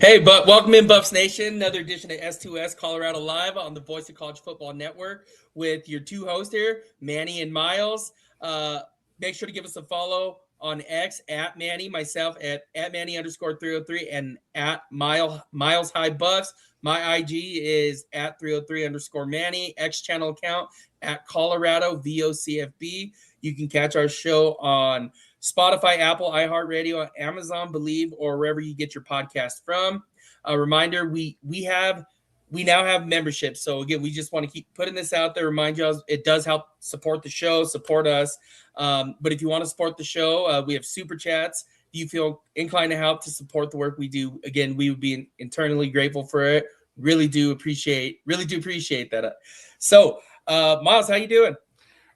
Hey, but welcome in Buffs Nation. Another edition of S2S Colorado Live on the Voice of College Football Network with your two hosts here, Manny and Miles. Make sure to give us a follow on X at Manny, myself at Manny_303 and at Miles High Buffs. My IG is at 303_Manny, X channel account at Colorado VOCFB. You can catch our show on Spotify, Apple, iHeartRadio, Amazon, Believe, or wherever you get your podcast from. A reminder, we now have memberships. So again, we just want to keep putting this out there. Remind you, it does help support the show, support us. But if you want to support the show, we have super chats. If you feel inclined to help to support the work we do, again, we would be internally grateful for it. Really do appreciate that. So, Miles, how you doing?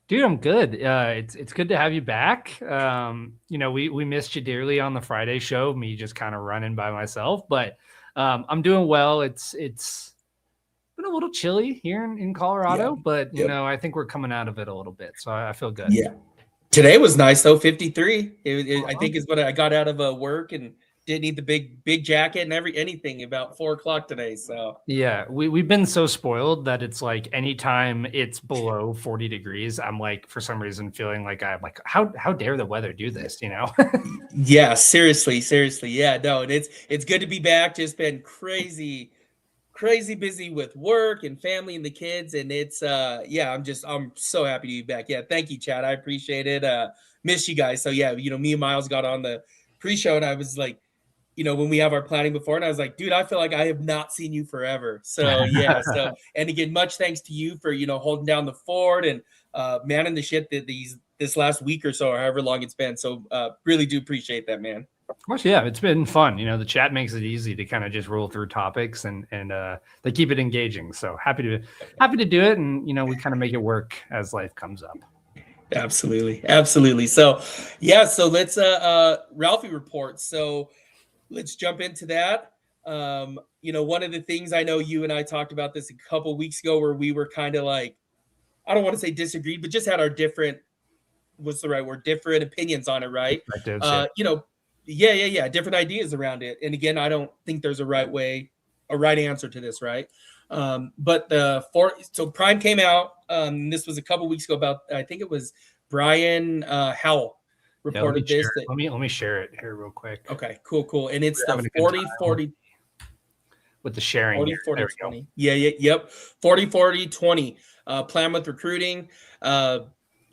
Dude, I'm good. It's good to have you back. We missed you dearly on the Friday show, me just kind of running by myself, but I'm doing well. It's been a little chilly here in Colorado, but I think we're coming out of it a little bit, so I feel good. Yeah. Today was nice though, 53. I think is what I got out of work and didn't need the big jacket and anything about 4 o'clock today. So yeah, we've been so spoiled that it's like anytime it's below 40 degrees, I'm like, for some reason feeling like I'm like, how dare the weather do this, Yeah, seriously. Yeah, no, it's good to be back. Just been crazy busy with work and family and the kids. And it's I'm so happy to be back. Yeah, thank you, Chad. I appreciate it. Miss you guys. So yeah, me and Miles got on the pre-show and I was like, when we have our planning before, and I was like, dude, I feel like I have not seen you forever. So yeah. And again, much thanks to you for, holding down the fort and manning the shit that this last week or so, or however long it's been. So really do appreciate that, man. Of course, yeah, it's been fun. The chat makes it easy to kind of just roll through topics and they keep it engaging. So happy to do it. And, we kind of make it work as life comes up. Absolutely. So yeah, so let's Ralphie report. So let's jump into that. One of the things, I know you and I talked about this a couple weeks ago where we were kind of like, I don't want to say disagreed, but just had our different opinions on it, right? Different ideas around it. And again, I don't think there's a right answer to this, right? So Prime came out. This was a couple weeks ago about, I think it was Brian Howell reported this. Let me share it here real quick. Okay, cool. And it's the 40-40 with the sharing 40-40-20. Yep. 40-40-20 plan with recruiting.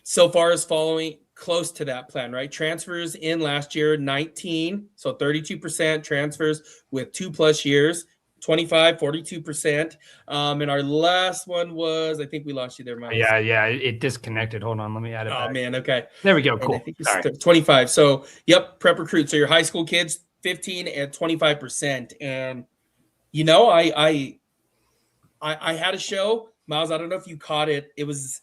So far is following close to that plan, right? Transfers in last year, 19. So 32% transfers with 2+ years, 42%. And our last one was, I think we lost you there, Miles. Yeah. It disconnected. Hold on. Let me add it back. Oh, man. Okay. There we go. Cool. I think it's 25. So, yep. Prep recruit. So your high school kids, 15 and 25%. And, I had a show, Miles. I don't know if you caught it. It was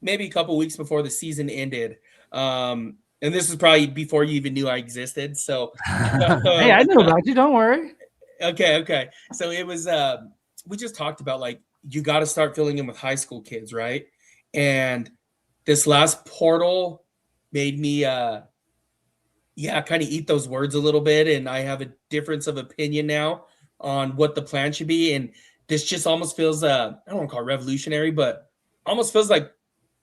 maybe a couple weeks before the season ended. And this is probably before you even knew I existed. So, hey, I know about you. Don't worry. Okay. So it was, we just talked about like, you got to start filling in with high school kids, right? And this last portal made me, kind of eat those words a little bit. And I have a difference of opinion now on what the plan should be. And this just almost feels, I don't want to call it revolutionary, but almost feels like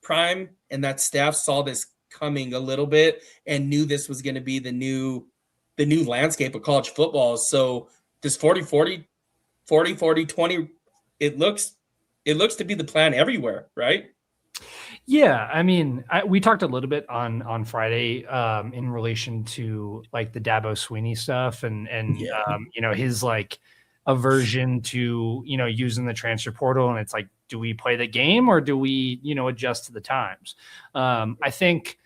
Prime and that staff saw this coming a little bit and knew this was going to be the new landscape of college football. So this 40-40-20, it looks to be the plan everywhere, right? Yeah, I mean, we talked a little bit on Friday in relation to like the Dabo Sweeney stuff and his like aversion to using the transfer portal, and it's like, do we play the game or do we adjust to the times? I think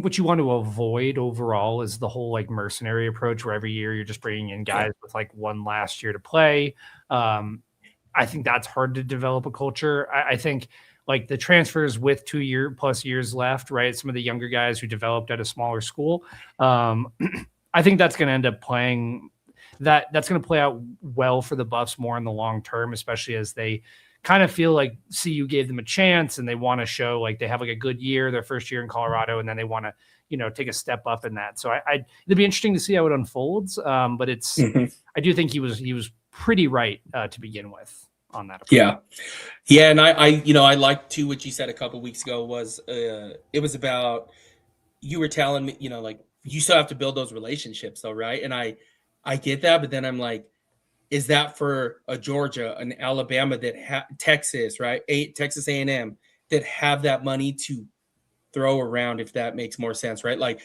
what you want to avoid overall is the whole like mercenary approach where every year you're just bringing in guys with like one last year to play. I think that's hard to develop a culture. I think like the transfers with 2+ years left, right? Some of the younger guys who developed at a smaller school. I think that's going to end up playing that's going to play out well for the Buffs more in the long term, especially as they kind of feel like CU gave them a chance and they want to show like they have like a good year, their first year in Colorado, and then they want to, take a step up in that. So it'd be interesting to see how it unfolds. But I do think he was pretty right to begin with on that approach. Yeah, and I like too what you said a couple weeks ago was it was about, you were telling me, like, you still have to build those relationships though, right? And I get that, but then I'm like, is that for a Georgia, an Alabama, Texas, right? Texas A&M, that have that money to throw around, if that makes more sense, right? Like,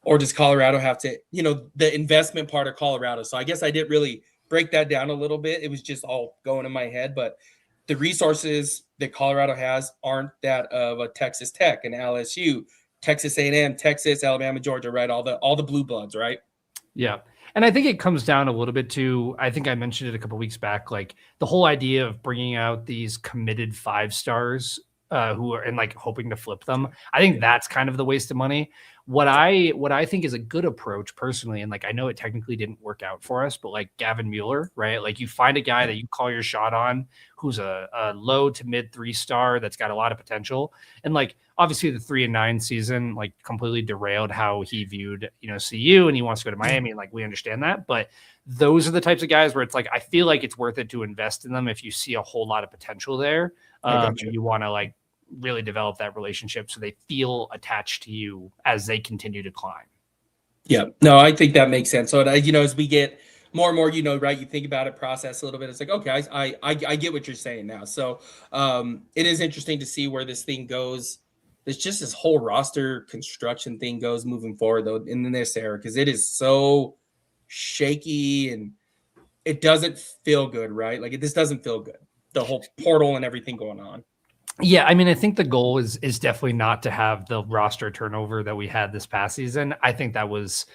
or does Colorado have to, the investment part of Colorado? So I guess I didn't really break that down a little bit. It was just all going in my head, but the resources that Colorado has aren't that of a Texas Tech, an LSU, Texas A&M, Texas, Alabama, Georgia, right? All the blue bloods, right? Yeah. And I think it comes down a little bit to, I think I mentioned it a couple of weeks back, like the whole idea of bringing out these committed 5-stars who are, and like hoping to flip them. I think that's kind of the waste of money. What I think is a good approach personally, and like I know it technically didn't work out for us, but like Gavin Mueller, right? Like you find a guy that you call your shot on, who's a low to mid 3-star that's got a lot of potential, and like obviously the 3-9 season like completely derailed how he viewed CU, and he wants to go to Miami, and like we understand that, but those are the types of guys where it's like I feel like it's worth it to invest in them if you see a whole lot of potential there. You want to like really develop that relationship so they feel attached to you as they continue to climb. Yeah, no, I think that makes sense. So, as we get more and more, right, you think about it, process a little bit. It's like, okay, I get what you're saying now. So it is interesting to see where this thing goes. There's just this whole roster construction thing goes moving forward, though, in this era, because it is so shaky and it doesn't feel good, right? Like this doesn't feel good. The whole portal and everything going on. Yeah, I mean, I think the goal is definitely not to have the roster turnover that we had this past season. I think that was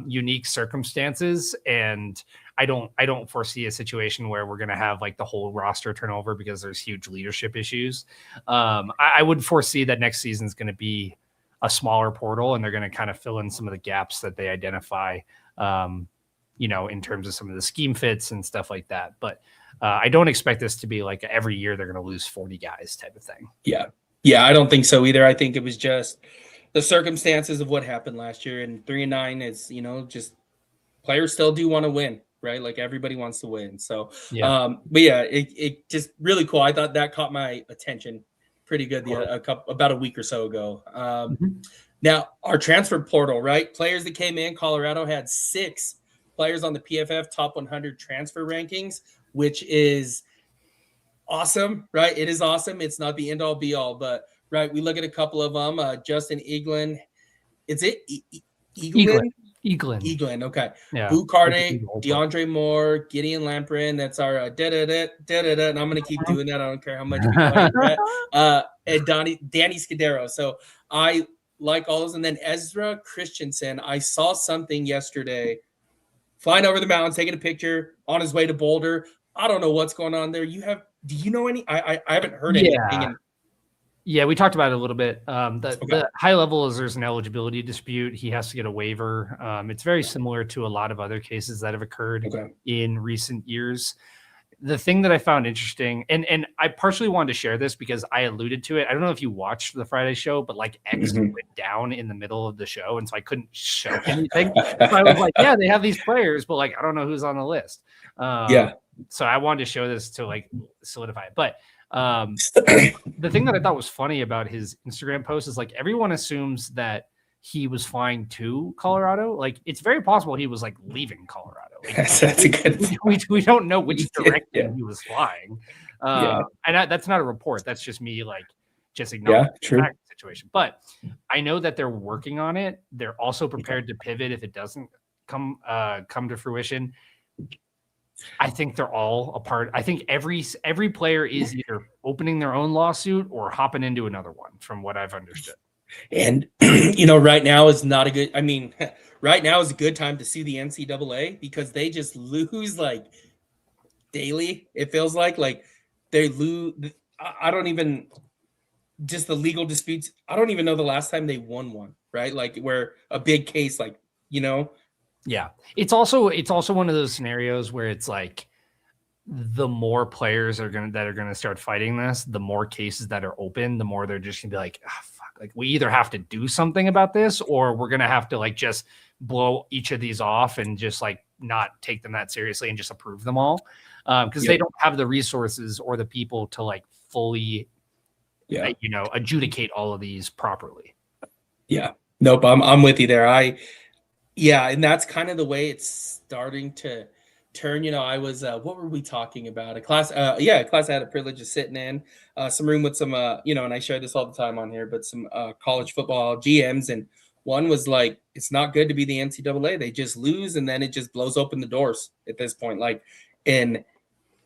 unique circumstances, and I don't foresee a situation where we're going to have like the whole roster turnover because there's huge leadership issues. I would foresee that next season is going to be a smaller portal, and they're going to kind of fill in some of the gaps that they identify, in terms of some of the scheme fits and stuff like that. But I don't expect this to be like every year they're going to lose 40 guys type of thing. Yeah, I don't think so either. I think it was just the circumstances of what happened last year, and 3-9 is, just players still do want to win, right? Like everybody wants to win. So, but yeah, it just really cool. I thought that caught my attention pretty good about a week or so ago. Now our transfer portal, right? Players that came in, Colorado had 6 players on the PFF top 100 transfer rankings, which is awesome, right? It is awesome. It's not the end all be all, but right, we look at a couple of them. Justin Eaglin, is it Eaglin? Eaglin, okay. Yeah. Boot Carde, DeAndre Moore, Gideon Lamprin. That's our da-da-da, and I'm gonna keep doing that. I don't care how much we play. And Danny Scudero. So I like all those. And then Ezra Christensen. I saw something yesterday flying over the mountains, taking a picture on his way to Boulder. I don't know what's going on there. Do you know any? I haven't heard anything. Yeah, we talked about it a little bit. The high level is there's an eligibility dispute. He has to get a waiver. It's very similar to a lot of other cases that have occurred in recent years. The thing that I found interesting, and I partially wanted to share this because I alluded to it. I don't know if you watched the Friday show, but like X went down in the middle of the show, and so I couldn't show anything. So I was like, yeah, they have these players, but like I don't know who's on the list. So I wanted to show this to like solidify it. But the thing that I thought was funny about his Instagram post is like everyone assumes that he was flying to Colorado. Like it's very possible he was like leaving Colorado. Like, that's a good. We don't know which direction he was flying. And that's not a report. That's just me like just ignoring the situation. But I know that they're working on it. They're also prepared to pivot if it doesn't come to fruition. I think they're all a part. I think every player is either opening their own lawsuit or hopping into another one, from what I've understood. And right now is not a good. I mean, right now is a good time to see the NCAA because they just lose like daily. It feels like they lose. I don't even just the legal disputes. I don't even know the last time they won one. Right, like where a big case, like. Yeah, it's also one of those scenarios where it's like the more players that are gonna start fighting this, the more cases that are open, the more they're just gonna be like, oh, fuck, Like we either have to do something about this, or we're gonna have to like just blow each of these off and just like not take them that seriously and just approve them all, because they don't have the resources or the people to like fully, adjudicate all of these properly. Yeah. Nope. I'm with you there. And that's kind of the way it's starting to turn. I was what were we talking about? A class a class I had a privilege of sitting in, some room with some and I share this all the time on here, but some college football GMs, and one was like, it's not good to be the NCAA. They just lose and then it just blows open the doors at this point. Like, and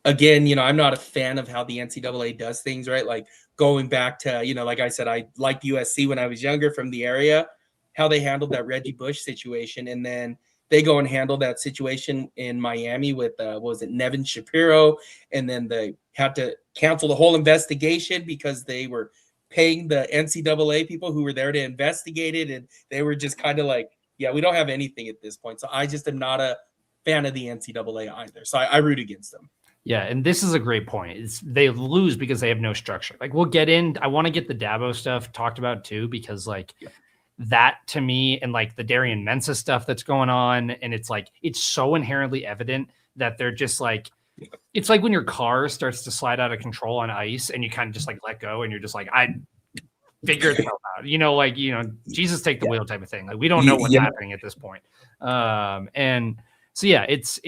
again, I'm not a fan of how the NCAA does things, right? Like going back to, like I said, I liked USC when I was younger from the area, how they handled that Reggie Bush situation. And then they go and handle that situation in Miami with, what was it, Nevin Shapiro. And then they had to cancel the whole investigation because they were paying the NCAA people who were there to investigate it. And they were just kind of like, yeah, we don't have anything at this point. So I just am not a fan of the NCAA either. So I root against them. Yeah, and this is a great point. They lose because they have no structure. Like we'll get in. I want to get the Dabo stuff talked about too, because like that to me, and like the Darian Mensah stuff that's going on, and it's like it's so inherently evident that they're just like, it's like when your car starts to slide out of control on ice and you kind of just like let go and you're just like, I figured it out. Jesus take the wheel type of thing. Like we don't know what's happening at this point. And so yeah, it's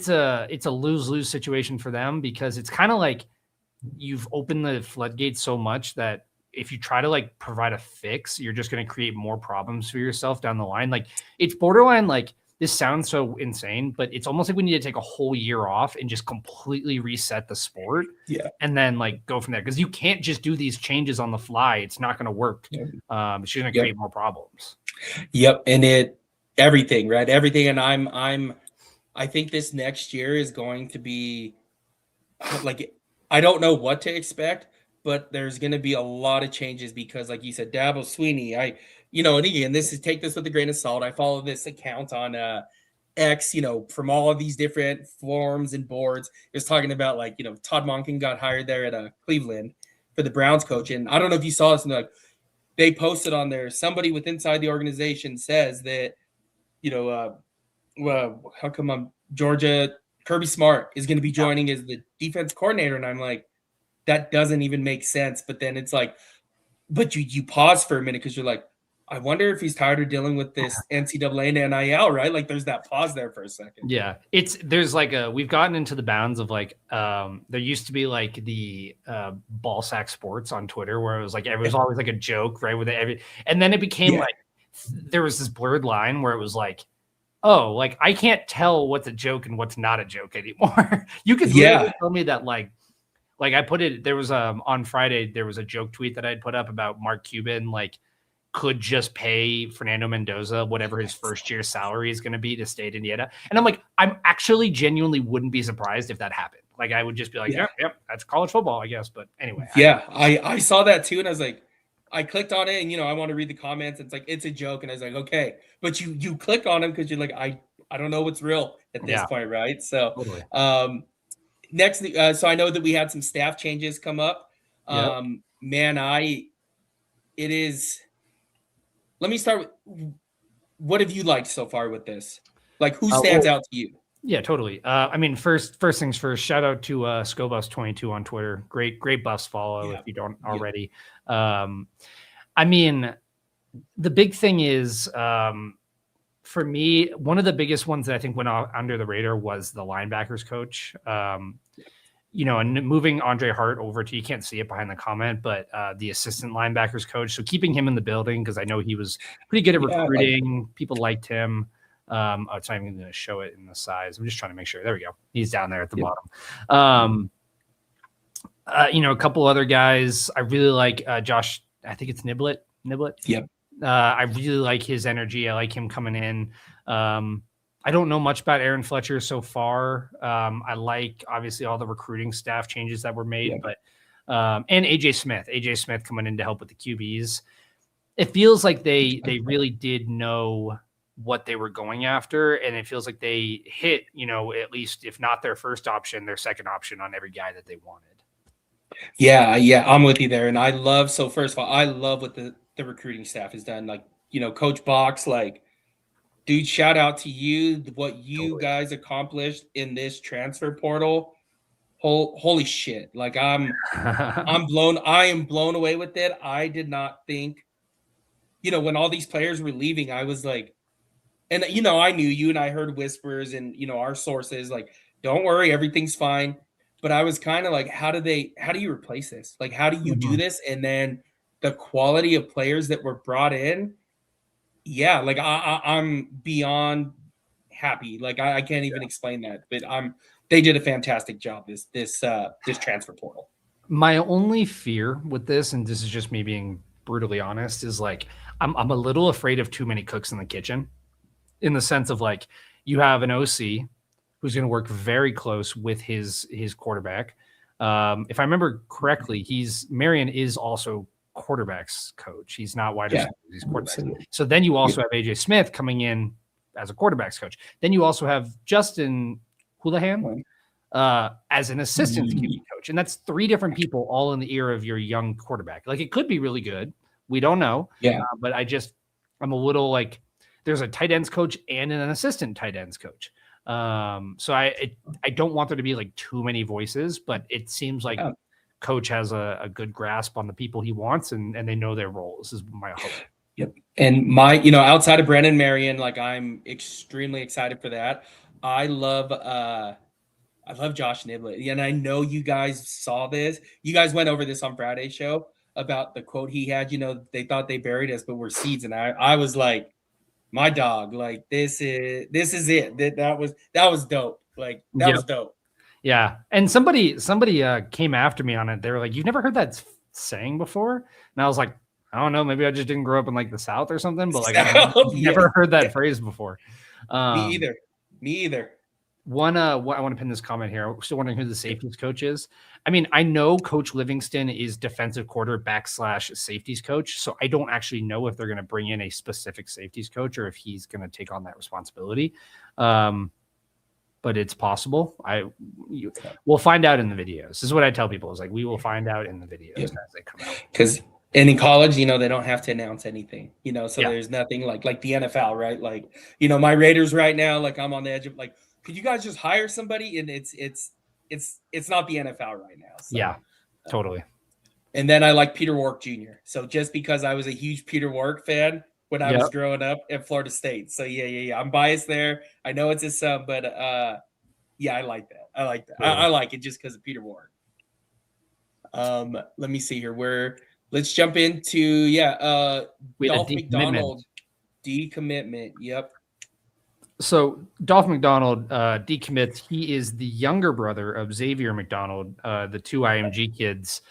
a lose-lose situation for them, because it's kind of like you've opened the floodgates so much that if you try to like provide a fix, you're just going to create more problems for yourself down the line. Like it's borderline, like this sounds so insane, but it's almost like we need to take a whole year off and just completely reset the sport. Yeah. And then like go from there. Cause you can't just do these changes on the fly. It's not going to work. It's going to create more problems. Yep. And everything, right? Everything. And I think this next year is going to be like, I don't know what to expect, but there's going to be a lot of changes because, like you said, Dabo Sweeney, and again, take this with a grain of salt. I follow this account on X, from all of these different forums and boards. It's talking about like, Todd Monken got hired there at Cleveland for the Browns coach. And I don't know if you saw this, and like they posted on there, somebody with inside the organization says that, well, how come Georgia Kirby Smart is going to be joining as the defense coordinator? And I'm like, that doesn't even make sense. But then it's like, but you pause for a minute because you're like, I wonder if he's tired of dealing with this NCAA and NIL, right? Like there's that pause there for a second. Yeah. There's like we've gotten into the bounds of like, there used to be like the ball sack sports on Twitter where it was like, it was always like a joke, right? And then it became like, there was this blurred line where it was like, oh, like I can't tell what's a joke and what's not a joke anymore. You could literally tell me that like I put it, there was on Friday, there was a joke tweet that I'd put up about Mark Cuban, like could just pay Fernando Mendoza whatever his first year salary is going to be to stay at Indiana. And I'm like, I'm actually genuinely wouldn't be surprised if that happened. Like I would just be like, yep, that's college football, I guess. But anyway. Yeah, I saw that too. And I was like, I clicked on it and, I want to read the comments. It's like, it's a joke. And I was like, okay, but you click on them because you're like, I don't know what's real at this point. Right. So, totally. Next, so I know that we had some staff changes come up. Man, let me start with, what have you liked so far with this? Like who stands out to you? Yeah, totally. I mean, first things first, shout out to Scobus22 on Twitter. Great bus follow if you don't already. I mean, the big thing is, for me, one of the biggest ones that I think went under the radar was the linebackers coach. And moving Andre Hart over to, you can't see it behind the comment, but the assistant linebackers coach. So keeping him in the building, because I know he was pretty good at recruiting. People liked him. It's not even going to show it in the size. I'm just trying to make sure. There we go. He's down there at the bottom. A couple other guys. I really like Josh. I think it's Niblett. Yep. I really like his energy. I like him coming in. I don't know much about Aaron Fletcher so far. I like obviously all the recruiting staff changes that were made, but and AJ Smith coming in to help with the QBs. It feels like they really did know what they were going after, and it feels like they hit, at least if not their first option, their second option on every guy that they wanted. Yeah, I'm with you there. And I love, so first of all, I love what the recruiting staff has done. Like, Coach Box, like, dude, shout out to you, what you Totally. guys accomplished in this transfer portal. Holy shit. Like I am blown away with it. I did not think, when all these players were leaving, I was like, and I knew you and I heard whispers and our sources like, don't worry, everything's fine. But I was kind of like, how do you replace this? Like, how do you do Mhm. this? And then the quality of players that were brought in, yeah, like I'm beyond happy. Like I can't even explain that. But they did a fantastic job this transfer portal. My only fear with this, and this is just me being brutally honest, is like I'm a little afraid of too many cooks in the kitchen, in the sense of like you have an OC who's going to work very close with his quarterback. If I remember correctly, Marion is also quarterbacks coach. He's not wide receiver, he's quarterbacks. So then you also have AJ Smith coming in as a quarterbacks coach. Then you also have Justin Houlihan as an assistant QB coach. And that's three different people all in the ear of your young quarterback. Like it could be really good. We don't know. Yeah. But I'm a little like, there's a tight ends coach and an assistant tight ends coach. So I don't want there to be like too many voices, but it seems like coach has a good grasp on the people he wants and they know their roles is my hope. Yep. And outside of Brandon Marion, like I'm extremely excited for that. I love Josh Niblett. And I know you guys saw this. You guys went over this on Friday's show about the quote he had, they thought they buried us, but we're seeds. And I was like, my dog, like this is it. That was dope. Like that was dope. Yeah. And somebody came after me on it. They were like, you've never heard that saying before? And I was like, I don't know. Maybe I just didn't grow up in like the South or something, but like I've never heard that phrase before. Me either. One, I want to pin this comment here. I'm still wondering who the safeties coach is. I mean, I know Coach Livingston is defensive quarterback / safeties coach. So I don't actually know if they're going to bring in a specific safeties coach or if he's going to take on that responsibility. But it's possible. We'll find out in the videos. This is what I tell people is like, we will find out in the videos as they come out. Because in college, they don't have to announce anything, so there's nothing like the NFL, right? Like, my Raiders right now, like I'm on the edge of like, could you guys just hire somebody? And it's not the NFL right now. So, yeah, totally. And then I like Peter Wark Jr. So just because I was a huge Peter Wark fan when I was growing up at Florida State. So yeah. I'm biased there. I know it's his son, but yeah, I like that. I like it just because of Peter Wark. Let me see here. Let's jump into Dolph McDonald decommitment. Yep. So Dolph McDonald decommits. He is the younger brother of Xavier McDonald, the two IMG kids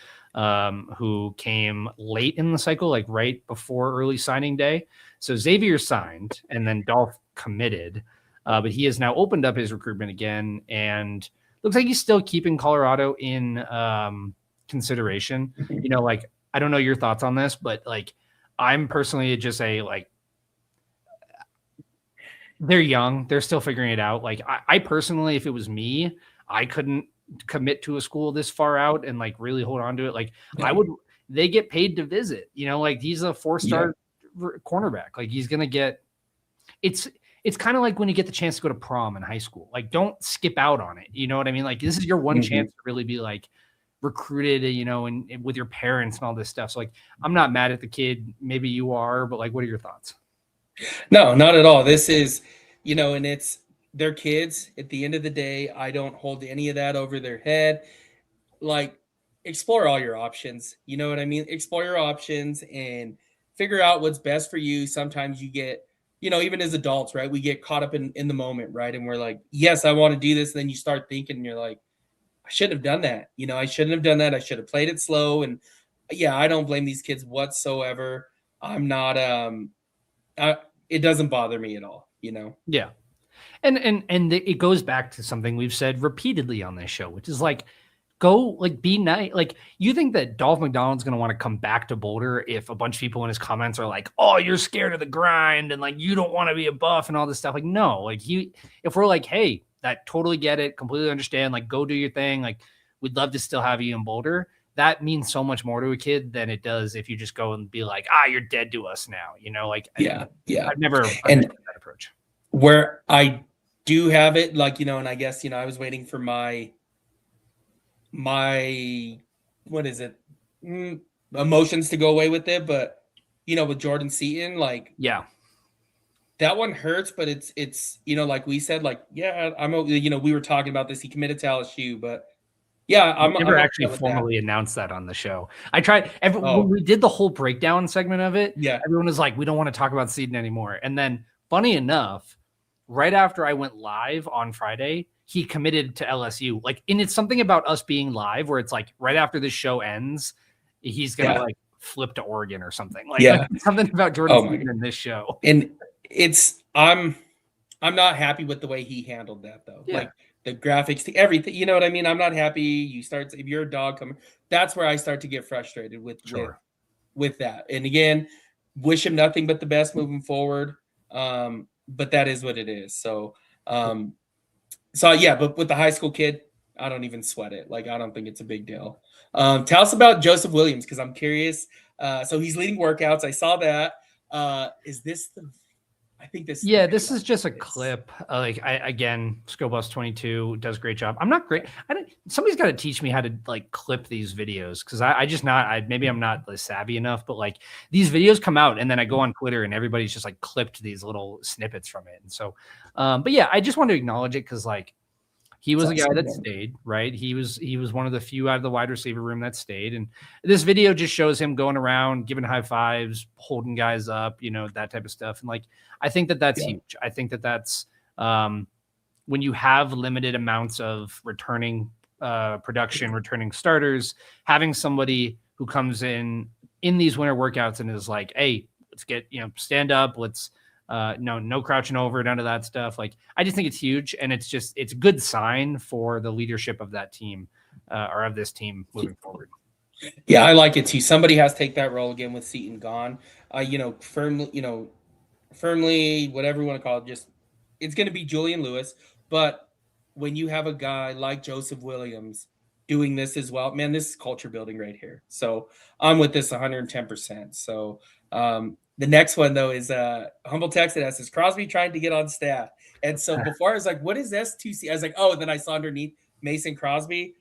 who came late in the cycle, like right before early signing day. So Xavier signed and then Dolph committed, but he has now opened up his recruitment again and looks like he's still keeping Colorado in consideration. Like, I don't know your thoughts on this, but like, I'm personally just they're young. They're still figuring it out. Like I personally, if it was me, I couldn't commit to a school this far out and like really hold on to it. Like they get paid to visit, like he's a 4-star cornerback. Like he's going to get, it's kind of like when you get the chance to go to prom in high school, like don't skip out on it. You know what I mean? Like this is your one chance to really be like recruited, and with your parents and all this stuff. So like, I'm not mad at the kid. Maybe you are, but like, what are your thoughts? No, not at all. This is, and it's their kids. At the end of the day, I don't hold any of that over their head. Like, explore all your options. You know what I mean? Explore your options and figure out what's best for you. Sometimes you get, even as adults, right? We get caught up in the moment, right? And we're like, yes, I want to do this. And then you start thinking, and you're like, I shouldn't have done that. I shouldn't have done that. I should have played it slow. And yeah, I don't blame these kids whatsoever. I'm not, it doesn't bother me at all, Yeah. And it goes back to something we've said repeatedly on this show, which is like, go like be nice. Like you think that Dolph McDonald's going to want to come back to Boulder if a bunch of people in his comments are like, oh, you're scared of the grind and like, you don't want to be a buff and all this stuff. Like, no, like if we're like, hey, that totally get it, completely understand, like go do your thing. Like we'd love to still have you in Boulder. that means so much more to a kid than it does if you just go and be like, you're dead to us now. Like, yeah. I've never And understood that approach. where I do have it, like, and I guess, I was waiting for my what is it? Emotions to go away with it. But, with Jordan Seaton, like, yeah, that one hurts, but it's, like we said, like, yeah, we were talking about this. He committed to LSU, but yeah, we never I'm actually upset with that. formally announced that on the show. I tried when Oh, we did the whole breakdown segment of it. yeah. Everyone was like, we don't want to talk about Seaton anymore. And then, funny enough, right after I went live on Friday, he committed to LSU. Like, and it's something about us being live where it's like right after this show ends, he's gonna like flip to Oregon or something. Like, something about Jordan Seaton in this show. And I'm not happy with the way he handled that, though. Yeah. Like, the graphics, everything. You know what I mean? I'm not happy. If you're a dog coming, that's where I start to get frustrated with that. And again, wish him nothing but the best moving forward. But that is what it is. So yeah, but with the high school kid, I don't even sweat it. Like, I don't think it's a big deal. Tell us about Joseph Williams, because I'm curious. So he's leading workouts. I saw that. Is this I think this. Yeah, this is just a clip. Again, Skobus 22 does a great job. I'm not great. Somebody's got to teach me how to like clip these videos, because maybe I'm not savvy enough. But like, these videos come out and then I go on Twitter and everybody's just like clipped these little snippets from it. And so, but yeah, I just want to acknowledge it because like, he was a guy that stayed, right? He was one of the few out of the wide receiver room that stayed. And this video just shows him going around, giving high fives, holding guys up, that type of stuff. And like, I think that that's huge. I think that that's when you have limited amounts of returning production, returning starters, having somebody who comes in these winter workouts and is like, hey, let's get, stand up. Let's, no crouching over, none of that stuff. Like, I just think it's huge, and it's a good sign for the leadership of that team, or of this team moving forward. Yeah, I like it too. Somebody has to take that role again with Seaton gone. Firmly, whatever you want to call it, just it's going to be Julian Lewis. But when you have a guy like Joseph Williams doing this as well, man, this is culture building right here. So I'm with this 110%. So the next one, though, is Humble Text that asks, is Crosby trying to get on staff? And so before I was like, what is S2C? I was like, oh, and then I saw underneath Mason Crosby.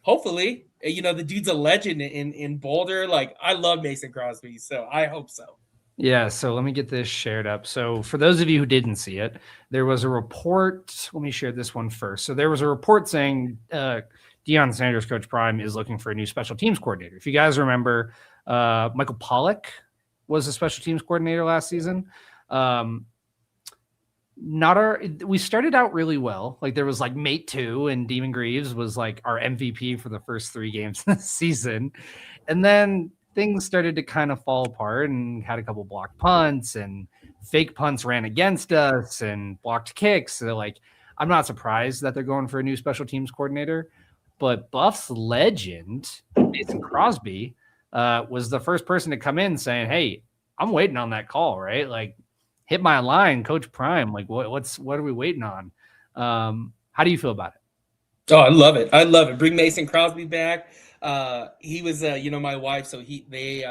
Hopefully, the dude's a legend in Boulder. Like, I love Mason Crosby, so I hope so. Yeah, so let me get this shared up. So for those of you who didn't see it, there was a report. Let me share this one first. So there was a report saying Deion Sanders, Coach Prime, is looking for a new special teams coordinator. If you guys remember, Michael Pollock was a special teams coordinator last season. We started out really well. Like, there was like Mate 2 and Demon Greaves was like our MVP for the first 3 games of the season. And then things started to kind of fall apart and had a couple blocked punts and fake punts ran against us and blocked kicks. So like, I'm not surprised that they're going for a new special teams coordinator, but Buffs legend, Mason Crosby, was the first person to come in saying, hey, I'm waiting on that call, right? Like, hit my line, Coach Prime. Like, what are we waiting on? How do you feel about it? Oh, I love it. Bring Mason Crosby back. He was, my wife. So they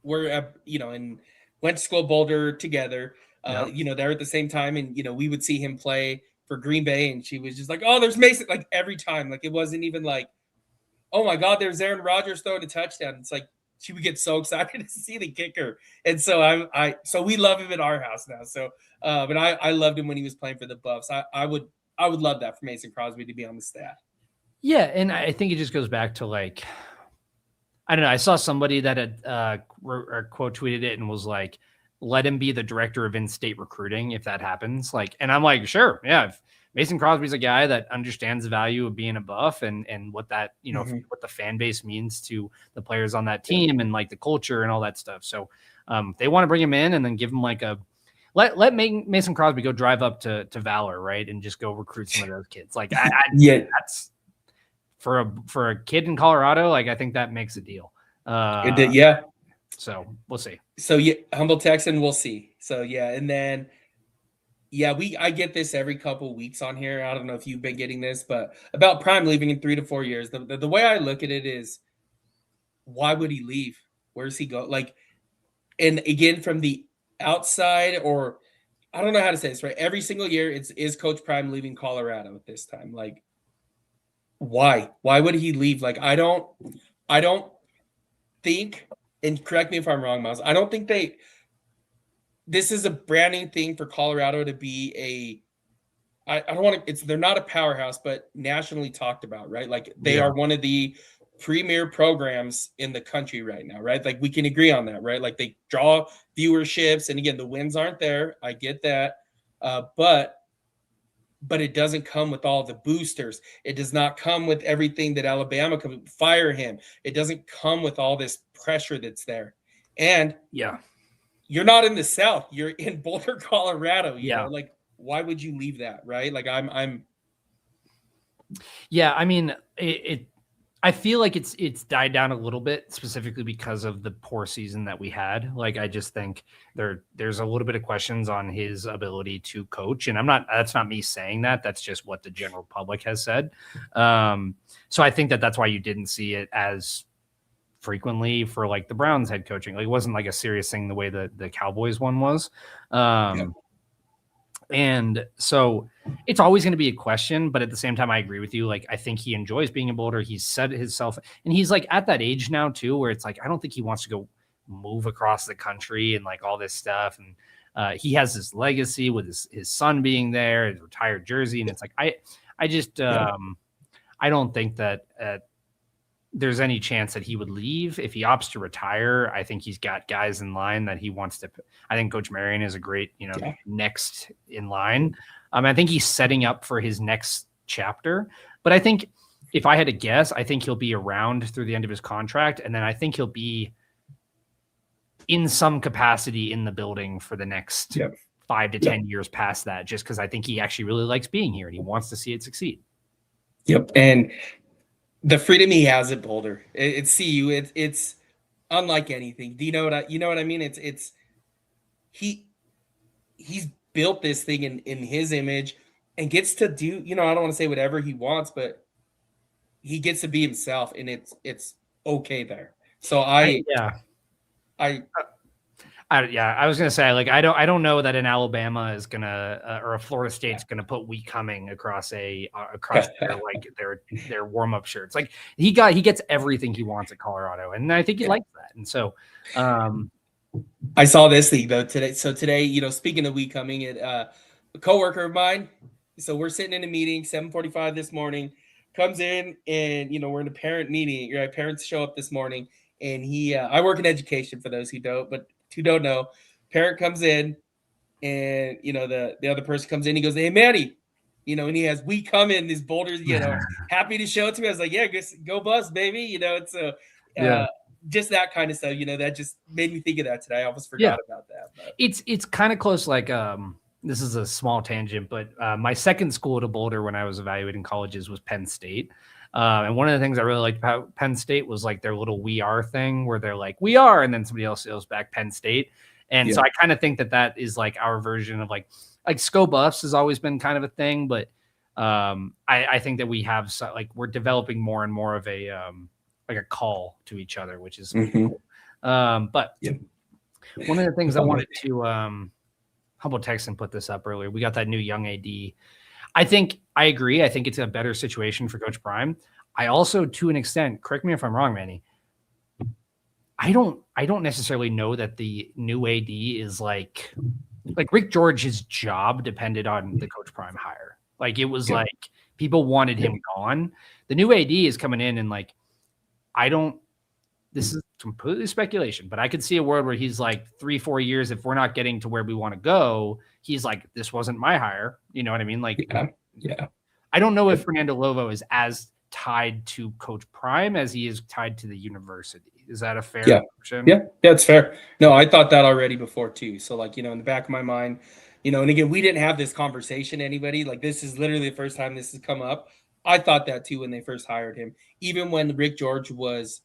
were, and went to school Boulder together, there at the same time. And, we would see him play for Green Bay, and she was just like, oh, there's Mason, like every time. Like, it wasn't even like, oh my God, there's Aaron Rodgers throwing a touchdown. It's like, she would get so excited to see the kicker. And so so we love him at our house now. So, but I loved him when he was playing for the Buffs. I would love that for Mason Crosby to be on the staff. Yeah. And I think it just goes back to like, I don't know. I saw somebody that had quote tweeted it and was like, let him be the director of in-state recruiting if that happens. Like, and I'm like, sure. Yeah. If Mason Crosby's a guy that understands the value of being a Buff and what that, what the fan base means to the players on that team and like the culture and all that stuff. So they want to bring him in and then give him like let Mason Crosby go drive up to Valor, right? And just go recruit some of those kids. Like, that's for a kid in Colorado. Like, I think that makes a deal. Yeah. So we'll see. So yeah, Humble Texan, we'll see. So yeah, and then I get this every couple weeks on here. I don't know if you've been getting this, but about Prime leaving in 3 to 4 years. The way I look at it is, why would he leave? Where's he go? Like, and again, from the outside, or I don't know how to say this, right? Every single year, is Coach Prime leaving Colorado at this time? Like, why? Why would he leave? Like, I don't think, and correct me if I'm wrong, Miles. I don't think this is a branding thing for Colorado to be I don't want to, they're not a powerhouse, but nationally talked about, right? Like they are one of the premier programs in the country right now, right? Like we can agree on that, right? Like they draw viewerships, and again, the wins aren't there. I get that, but it doesn't come with all the boosters. It does not come with everything that Alabama could fire him. It doesn't come with all this pressure that's there, and you're not in the South. You're in Boulder, Colorado. You know, like why would you leave that, right? Like I'm. Yeah, I mean, I feel like it's died down a little bit, specifically because of the poor season that we had. Like, I just think there's a little bit of questions on his ability to coach, and that's not me saying that. That's just what the general public has said. So I think that's why you didn't see it as frequently for like the Browns head coaching. Like, it wasn't like a serious thing the way the Cowboys one was. And so it's always going to be a question, but at the same time, I agree with you. Like, I think he enjoys being in Boulder. He's set himself, and he's like at that age now too, where it's like, I don't think he wants to go move across the country and like all this stuff. And he has this legacy with his son being there, his retired jersey. And it's like, I just, I don't think that there's any chance that he would leave. If he opts to retire, I think he's got guys in line that he wants to. I think Coach Marion is a great, next in line. I think he's setting up for his next chapter. But I think if I had to guess, I think he'll be around through the end of his contract, and then I think he'll be in some capacity in the building for the next 5 to 10 years past that, just because I think he actually really likes being here and he wants to see it succeed. Yep, and the freedom he has at Boulder, it's CU. It's unlike anything. Do you know what I mean? It's he's built this thing in his image and gets to do. I don't want to say whatever he wants, but he gets to be himself, and it's okay there. So I was gonna say, like, I don't know that an Alabama is gonna or a Florida State's gonna put "We Coming" across their warm up shirts. Like he gets everything he wants at Colorado, and I think he likes that. And so, I saw this thing though today. So today, speaking of "We Coming," a coworker of mine. So we're sitting in a meeting, 7:45 this morning. Comes in, and we're in a parent meeting. Right, parents show up this morning, and I work in education for those who don't, but who don't know, parent comes in, and the other person comes in. He goes, "Hey, Manny," and he has "We Come in" these boulders, happy to show it to me. I was like, "Yeah, go Buzz, baby," It's just that kind of stuff. That just made me think of that today. I almost forgot about that. But. It's kind of close. Like this is a small tangent, but my second school to Boulder when I was evaluating colleges was Penn State. And one of the things I really liked about Penn State was like their little "We Are" thing, where they're like, "We are," and then somebody else yells back "Penn State." And so I kind of think that is like our version of like Sko Buffs has always been kind of a thing, but I think that we have we're developing more and more of a like a call to each other, which is cool. But one of the things I wanted to Humble Texan put this up earlier. We got that new young AD. I agree. I think it's a better situation for Coach Prime. I also, to an extent, correct me if I'm wrong, Manny, I don't necessarily know that the new AD is like Rick George's job depended on the Coach Prime hire. Like it was like people wanted him gone. The new AD is coming in, and like this is completely speculation, but I could see a world where he's like 3-4 years, if we're not getting to where we want to go, he's like, this wasn't my hire. You know what I mean? Like, I don't know if Fernando Lovo is as tied to Coach Prime as he is tied to the university. Is that a fair option? Yeah, it's fair. No, I thought that already before too. So like, in the back of my mind, and again, we didn't have this conversation, anybody. Like this is literally the first time this has come up. I thought that too when they first hired him. Even when Rick George was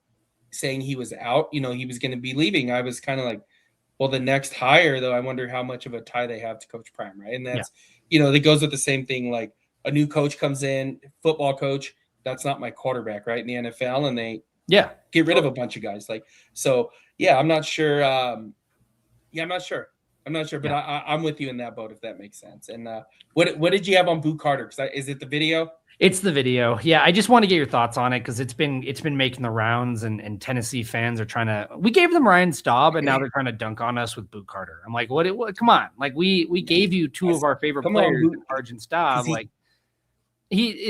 saying he was out, he was going to be leaving, I was kind of like, well, the next hire though, I wonder how much of a tie they have to Coach Prime, right? And that's that goes with the same thing. Like a new coach comes in, football coach, that's not my quarterback, right, in the NFL, and Yeah. Get rid of a bunch of guys. Like, so yeah, I'm not sure. I'm not sure. But I'm with you in that boat, if that makes sense. And what did you have on Boo Carter? Because is it the video? It's the video. Yeah, I just want to get your thoughts on it because it's been making the rounds, and Tennessee fans are trying to. We gave them Ryan Staub, and now they're trying to dunk on us with Boo Carter. I'm like, what? Come on! Like we gave you two of our favorite players, Arjun Staub. Like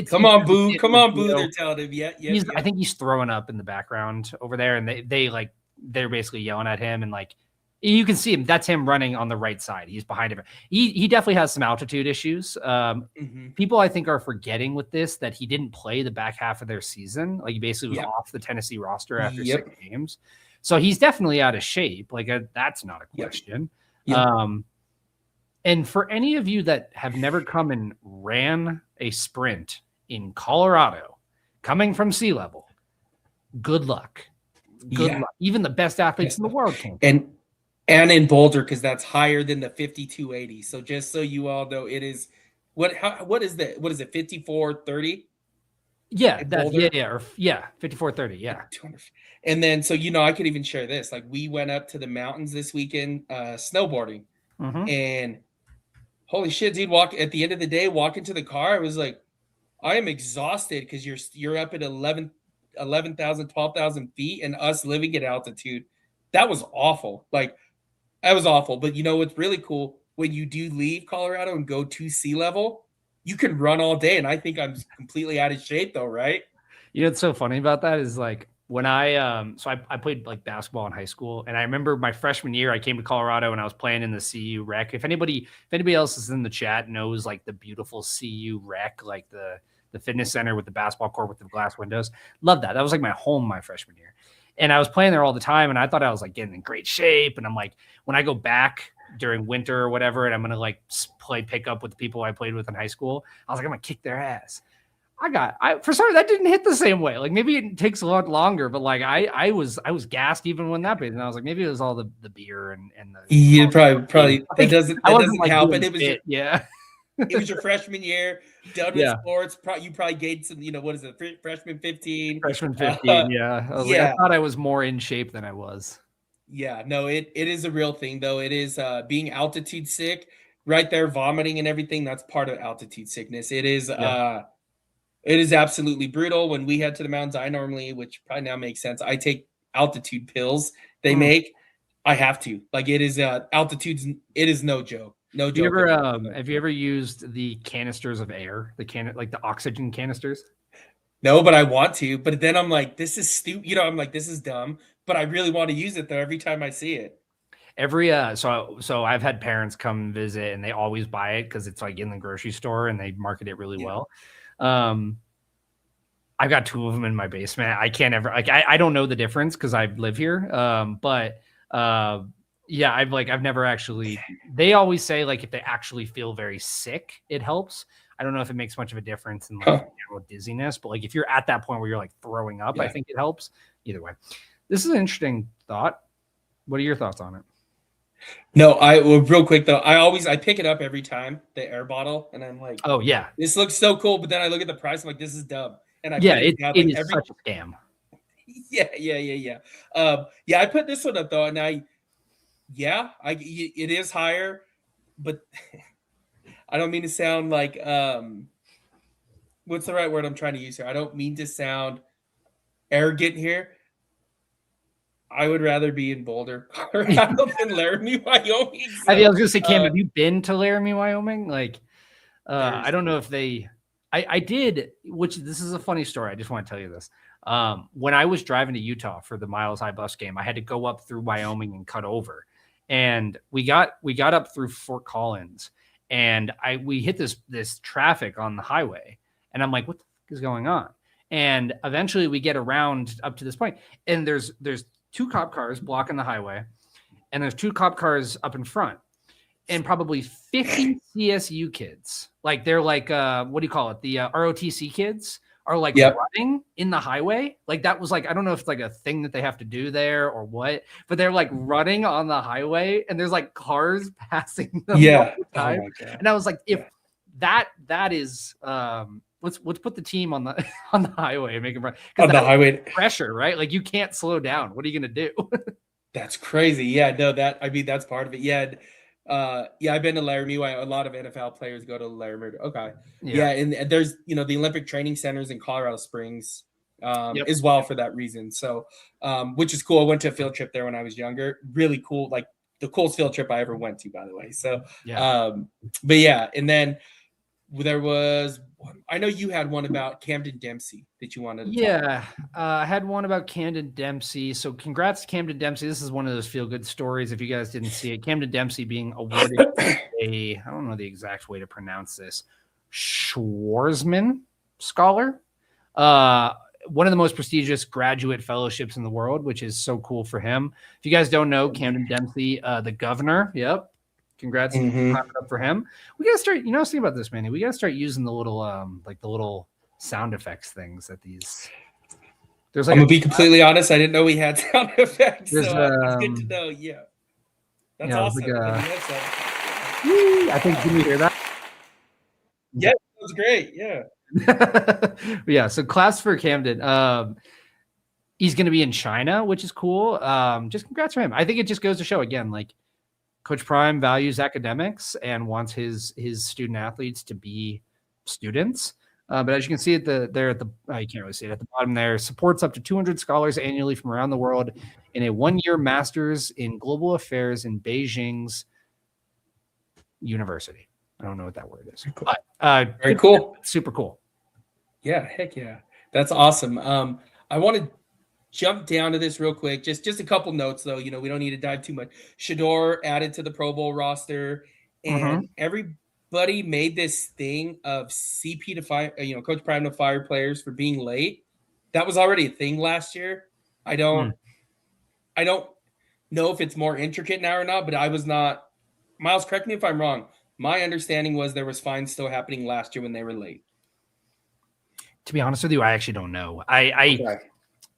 come on, Boo! They're telling him, yeah. I think he's throwing up in the background over there, and they're basically yelling at him, and like you can see him. That's him running on the right side. He's behind him. He definitely has some altitude issues. People, I think, are forgetting with this that he didn't play the back half of their season. Like he basically was off the Tennessee roster after 6 games. So he's definitely out of shape. Like that's not a question. And for any of you that have never come and ran a sprint in Colorado, coming from sea level, good luck. Good luck. Even the best athletes in the world can't. And in Boulder, because that's higher than the 5280. So just so you all know, it is what is that? What is it? 5430? Yeah, 5430. Yeah. And then so I could even share this. Like we went up to the mountains this weekend snowboarding, and holy shit, dude! At the end of the day, walk into the car. I was like, I am exhausted because you're up at 11,000, 12,000 feet, and us living at altitude. That was awful. Like. That was awful. But what's really cool, when you do leave Colorado and go to sea level, you can run all day. And I think I'm completely out of shape though, right? What's so funny about that is like when I played like basketball in high school, and I remember my freshman year I came to Colorado and I was playing in the CU rec. If anybody else is in the chat knows like the beautiful CU rec, like the fitness center with the basketball court with the glass windows, love that. That was like my home my freshman year. And I was playing there all the time, and I thought I was like getting in great shape. And I'm like, when I go back during winter or whatever, and I'm gonna like play pickup with the people I played with in high school, I was like, I'm gonna kick their ass. For some reason that didn't hit the same way. Like maybe it takes a lot longer, but like I was gassed even when that bit, and I was like, maybe it was all the beer and the probably that doesn't help. And it was it was your freshman year, done with sports. You probably gained some, what is it, freshman 15? Freshman 15, yeah. I thought I was more in shape than I was. Yeah, no, it is a real thing, though. It is being altitude sick, right there, vomiting and everything. That's part of altitude sickness. It is absolutely brutal. When we head to the mountains, I normally, which probably now makes sense, I take altitude pills they make. I have to. Like it is altitudes, it is no joke. No joke. Have you ever used the canisters of air, like the oxygen canisters? No, but I want to. But then I'm like, this is stupid. I'm like, this is dumb. But I really want to use it though every time I see it. So I've had parents come visit and they always buy it because it's like in the grocery store and they market it really well. I've got 2 of them in my basement. I can't ever I don't know the difference because I live here. I've never actually. They always say like if they actually feel very sick, it helps. I don't know if it makes much of a difference in like general dizziness, but like if you're at that point where you're like throwing up, I think it helps. Either way, this is an interesting thought. What are your thoughts on it? No, real quick though, I pick it up every time, the air bottle, and I'm like, oh yeah, this looks so cool. But then I look at the price, I'm like, this is dumb. And it is such a scam. Yeah. I put this one up though, and it is higher, but I don't mean to sound like what's the right word I'm trying to use here? I don't mean to sound arrogant here. I would rather be in Boulder, Colorado than Laramie, Wyoming. So, I was gonna say, Cam, have you been to Laramie, Wyoming? Like I don't know if I did, which this is a funny story. I just want to tell you this. When I was driving to Utah for the Miles High bus game, I had to go up through Wyoming and cut over. And we got up through Fort Collins, and we hit this traffic on the highway, and I'm like, what the fuck is going on? And eventually we get around up to this point, and there's 2 cop cars blocking the highway, and there's 2 cop cars up in front, and probably 50 CSU kids. Like they're like what do you call it? The ROTC kids are like running in the highway. Like that was like, I don't know if it's like a thing that they have to do there or what, but they're like running on the highway and there's like cars passing them all the time. And I was like, if that is like let's put the team on the on the highway and make them run on the highway. Pressure, right? Like you can't slow down. What are you gonna do? That's crazy. Yeah, no, that's part of it. Yeah. Yeah, I've been to Laramie. A lot of NFL players go to Laramie. Okay. Yeah, and there's the Olympic training centers in Colorado Springs as well for that reason. So which is cool. I went to a field trip there when I was younger. Really cool, like the coolest field trip I ever went to, by the way. So but yeah, and then there was I know you had one about Camden Dempsey that you wanted to talk about. I had one about Camden Dempsey. So congrats to Camden Dempsey. This is one of those feel-good stories. If you guys didn't see it, Camden Dempsey being awarded I don't know the exact way to pronounce this, Schwarzman Scholar. One of the most prestigious graduate fellowships in the world, which is so cool for him. If you guys don't know, Camden Dempsey, the governor, congrats up for him. We gotta start, I was thinking about this, Manny. We gotta start using the little like the little sound effects things that these there's like I'm gonna be completely honest, I didn't know we had sound effects. So it's good to know. Yeah. That's awesome. Like I think, can you hear that? Yeah, that was great. Yeah. Yeah, so class for Camden. He's gonna be in China, which is cool. Just congrats for him. I think it just goes to show again, like Coach Prime values academics and wants his student athletes to be students. But as you can see you can't really see it at the bottom there, supports up to 200 scholars annually from around the world in a 1-year master's in global affairs in Beijing's university. I don't know what that word is. Cool. But, very cool. Super cool. Yeah, heck yeah. That's awesome. I want to jump down to this real quick. Just a couple notes, though. We don't need to dive too much. Shedeur added to the Pro Bowl roster, and everybody made this thing of CP to fire, Coach Prime to fire players for being late. That was already a thing last year. I don't know if it's more intricate now or not, but I was not. Miles, correct me if I'm wrong. My understanding was there was fines still happening last year when they were late. To be honest with you, I actually don't know.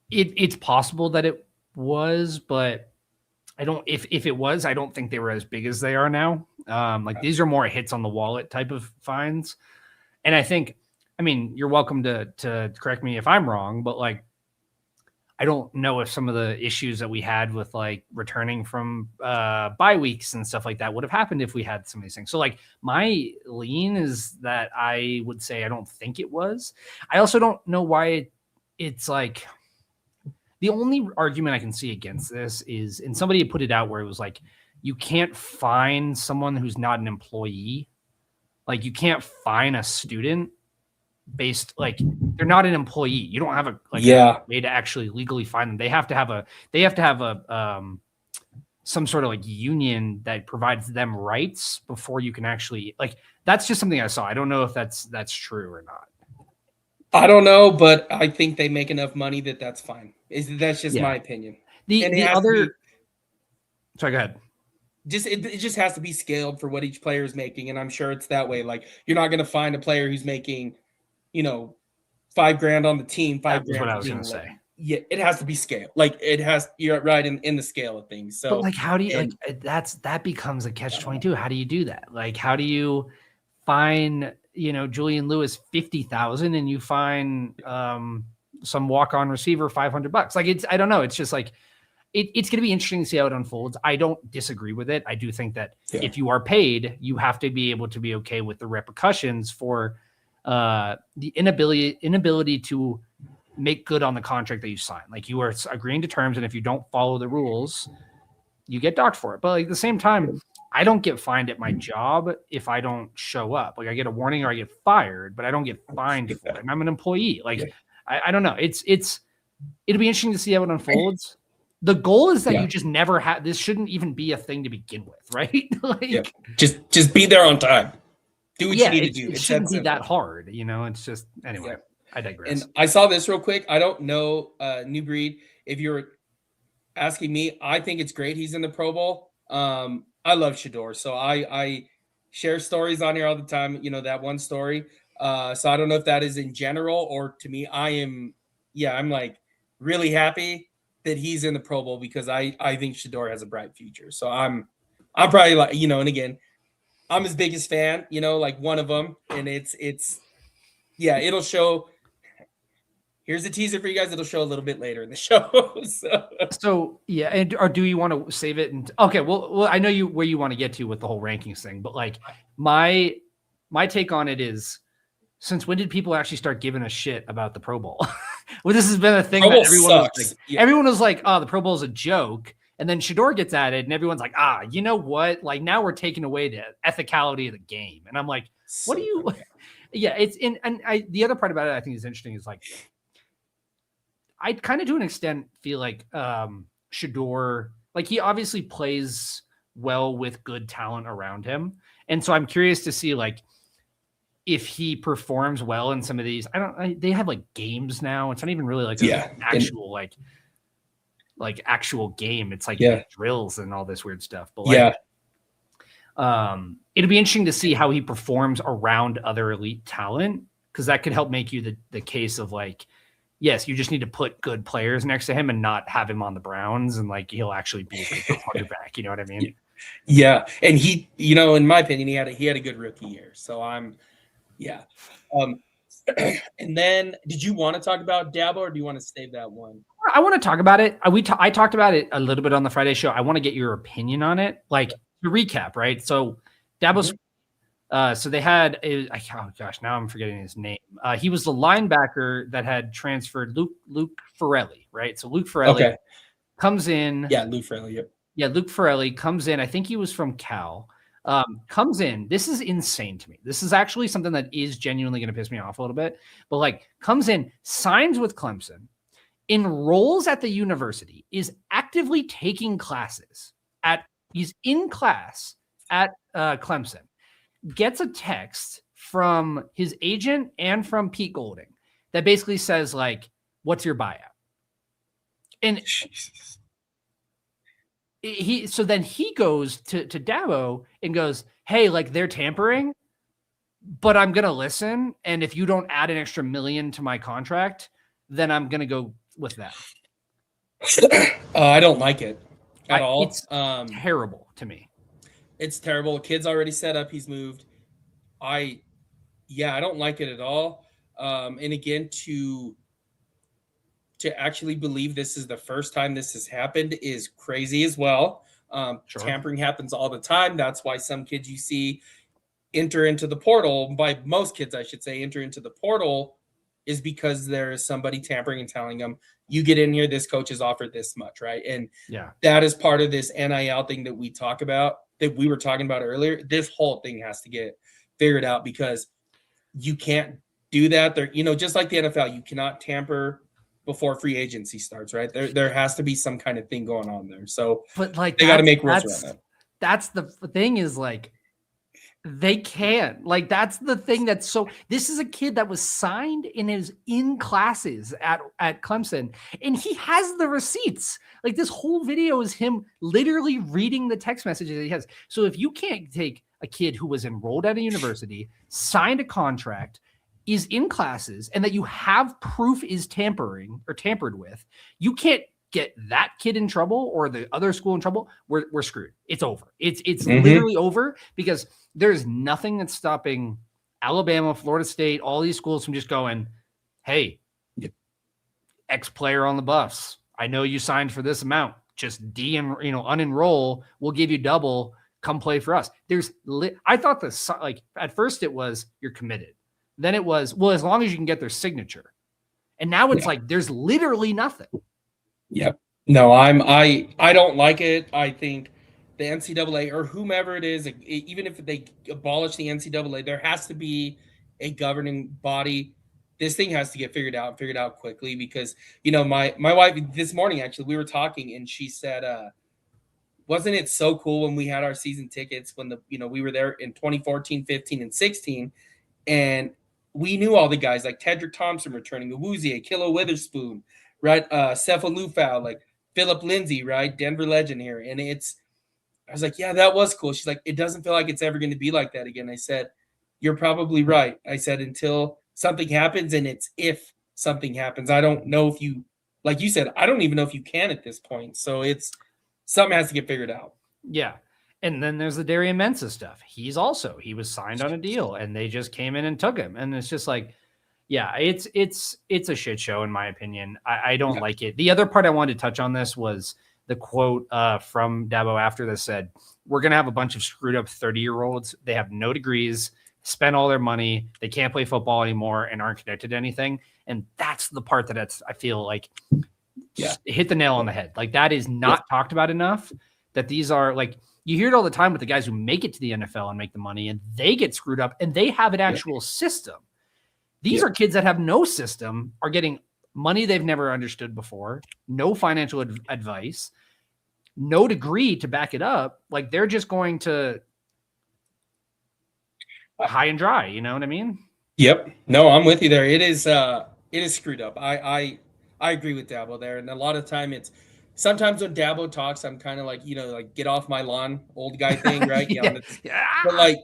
It's possible that it was, but I don't. If it was, I don't think they were as big as they are now. These are more hits on the wallet type of fines, and I think, you're welcome to correct me if I'm wrong, but like, I don't know if some of the issues that we had with like returning from bye weeks and stuff like that would have happened if we had some of these things. So like my lean is that I would say I don't think it was. I also don't know why it's like. The only argument I can see against this is, and somebody put it out where it was like, you can't fine someone who's not an employee. Like you can't fine a student based, like they're not an employee. You don't have a way to actually legally fine them. They have to have a some sort of like union that provides them rights before you can actually, like, that's just something I saw. I don't know if that's true or not. I don't know, but I think they make enough money that's fine. That's just my opinion. Sorry, go ahead. It just has to be scaled for what each player is making, and I'm sure it's that way. Like you're not going to find a player who's making, $5,000 on the team. That's what I was going to say. Yeah, it has to be scaled. Like it has. You're right in the scale of things. So, but like, how do you that becomes a catch-22? How do you do that? Like, how do you find Julian Lewis $50,000 and you find some walk-on receiver $500? Like I don't know. It's just like it's going to be interesting to see how it unfolds. I don't disagree with it. I do think that if you are paid, you have to be able to be okay with the repercussions for the inability to make good on the contract that you sign. Like you are agreeing to terms, and if you don't follow the rules, you get docked for it. But like at the same time, I don't get fined at my job if I don't show up. Like I get a warning or I get fired, but I don't get fined for it. And I'm an employee. Like I don't know. It'll be interesting to see how it unfolds. The goal is that you just never have. This shouldn't even be a thing to begin with, right? Like just be there on time. Do what you need to do. It shouldn't be that hard, It's just anyway. I digress. And I saw this real quick. I don't know, New Breed. If you're asking me, I think it's great he's in the Pro Bowl. I love Shedeur, so I share stories on here all the time. That one story. So I don't know if that is in general or to me. I'm like really happy that he's in the Pro Bowl because I think Shedeur has a bright future. So I'm probably like, and again, I'm his biggest fan, like one of them, and it's Yeah, it'll show. Here's a teaser for you guys. It'll show a little bit later in the show. So yeah, or do you want to save it? And okay, well, I know where you want to get to with the whole rankings thing, but like my take on it is, since when did people actually start giving a shit about the Pro Bowl? Well, this has been a thing that everyone was like, oh, the Pro Bowl is a joke. And then Shador gets added and everyone's like, you know what? Like now we're taking away the ethicality of the game. And I'm like, what do you, yeah, it's in, and the other part about it I think is interesting is like, I kind of to an extent feel like Shador, like he obviously plays well with good talent around him. And so I'm curious to see like if he performs well in some of these. They have like games now. It's not even really like an actual like actual game. It's like drills and all this weird stuff. But like, it'll be interesting to see how he performs around other elite talent, because that could help make you the case of like, yes, you just need to put good players next to him and not have him on the Browns, and like he'll actually be a good quarterback. You know what I mean? Yeah, and he, you know, in my opinion, he had a good rookie year. So and then, did you want to talk about Dabo, or do you want to save that one? I want to talk about it. I talked about it a little bit on the Friday show. I want to get your opinion on it. Like to recap, right? So Dabo's. So they had oh gosh, now I'm forgetting his name. He was the linebacker that had transferred Luke Farrelly, right? So Luke Farrelly comes in. Yeah, Luke Farrelly. Yep. Yeah, Luke Farrelly comes in. I think he was from Cal. Comes in. This is insane to me. This is actually something that is genuinely going to piss me off a little bit. But like, comes in, signs with Clemson, enrolls at the university, is actively taking classes he's in class at Clemson. Gets a text from his agent and from Pete Golding that basically says like, what's your buyout? And then he goes to Dabo and goes, hey, like they're tampering, but I'm going to listen. And if you don't add an extra $1 million to my contract, then I'm going to go with that. I don't like it at all. It's terrible to me. It's terrible. Kid's already set up. He's moved. I don't like it at all. And again, to actually believe this is the first time this has happened is crazy as well. Sure. Tampering happens all the time. That's why some kids you see enter into the portal, by most kids, I should say, enter into the portal, is because there is somebody tampering and telling them, you get in here, this coach is offered this much, right? And that is part of this NIL thing that we talk about, that we were talking about earlier. This whole thing has to get figured out, because you can't do that. There, you know, just like the NFL, you cannot tamper before free agency starts, right? There has to be some kind of thing going on there. So, but like they got to make rules around that. That's the thing, is like they can't. Like that's the thing that's so. This is a kid that was signed and is in classes at Clemson, and he has the receipts. Like this whole video is him literally reading the text messages that he has. So if you can't take a kid who was enrolled at a university, signed a contract, is in classes, and that you have proof is tampered with, you can't get that kid in trouble or the other school in trouble. We're screwed. It's over. It's literally over, because there's nothing that's stopping Alabama, Florida State, all these schools from just going, hey, X player on the bus, I know you signed for this amount. Just unenroll. We'll give you double. Come play for us. I thought this, like at first it was you're committed. Then it was, well, as long as you can get their signature. And now it's like there's literally nothing. Yep. No, I don't like it. I think the NCAA or whomever it is, even if they abolish the NCAA, there has to be a governing body. This thing has to get figured out quickly, because, you know, my wife this morning, actually, we were talking and she said, wasn't it so cool when we had our season tickets when we were there in 2014, 15, and 16, and we knew all the guys like Tedrick Thompson returning, Awuzie, Kilo Witherspoon, right? Cepha Lufau, like Philip Lindsay, right? Denver legend here. And I was like, yeah, that was cool. She's like, it doesn't feel like it's ever going to be like that again. I said, you're probably right. I said, until something happens, and it's if something happens. I don't know if you, like you said, I don't even know if you can at this point. So something has to get figured out. Yeah. And then there's the Darian Mensah stuff. He was signed on a deal, and they just came in and took him. And it's just like, Yeah, it's a shit show in my opinion. I don't like it. The other part I wanted to touch on this was the quote from Dabo after this said, "We're gonna have a bunch of screwed up 30-year-olds. They have no degrees, spent all their money, they can't play football anymore, and aren't connected to anything." And that's the part that I feel like hit the nail on the head. Like that is not talked about enough. That these are like you hear it all the time with the guys who make it to the NFL and make the money, and they get screwed up, and they have an actual system. These are kids that have no system, are getting money they've never understood before, no financial advice, no degree to back it up. Like they're just going to high and dry. You know what I mean? Yep. No, I'm with you there. It is screwed up. I agree with Dabo there. And a lot of time sometimes when Dabo talks, I'm kind of like, like get off my lawn, old guy thing, right? But like,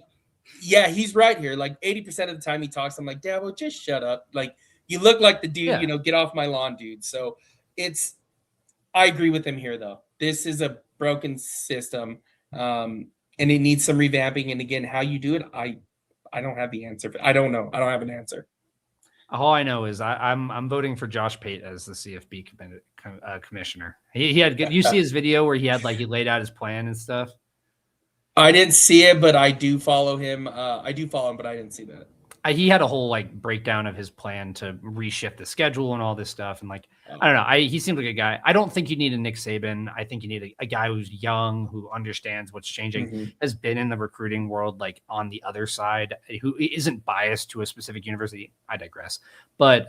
yeah, he's right here. Like 80% of the time he talks, I'm like, Dabo, just shut up. Like you look like the dude, get off my lawn, dude. So I agree with him here though. This is a broken system. And it needs some revamping. And again, how you do it, I don't have the answer. I don't know. I don't have an answer. All I know is I'm voting for Josh Pate as the CFB commissioner. He had good. You see his video where he laid out his plan and stuff. I didn't see it, but I do follow him. But I didn't see that. He had a whole breakdown of his plan to reshift the schedule and all this stuff. And I don't know. He seems like a guy. I don't think you need a Nick Saban. I think you need a guy who's young, who understands what's changing, has been in the recruiting world, on the other side, who isn't biased to a specific university. I digress. But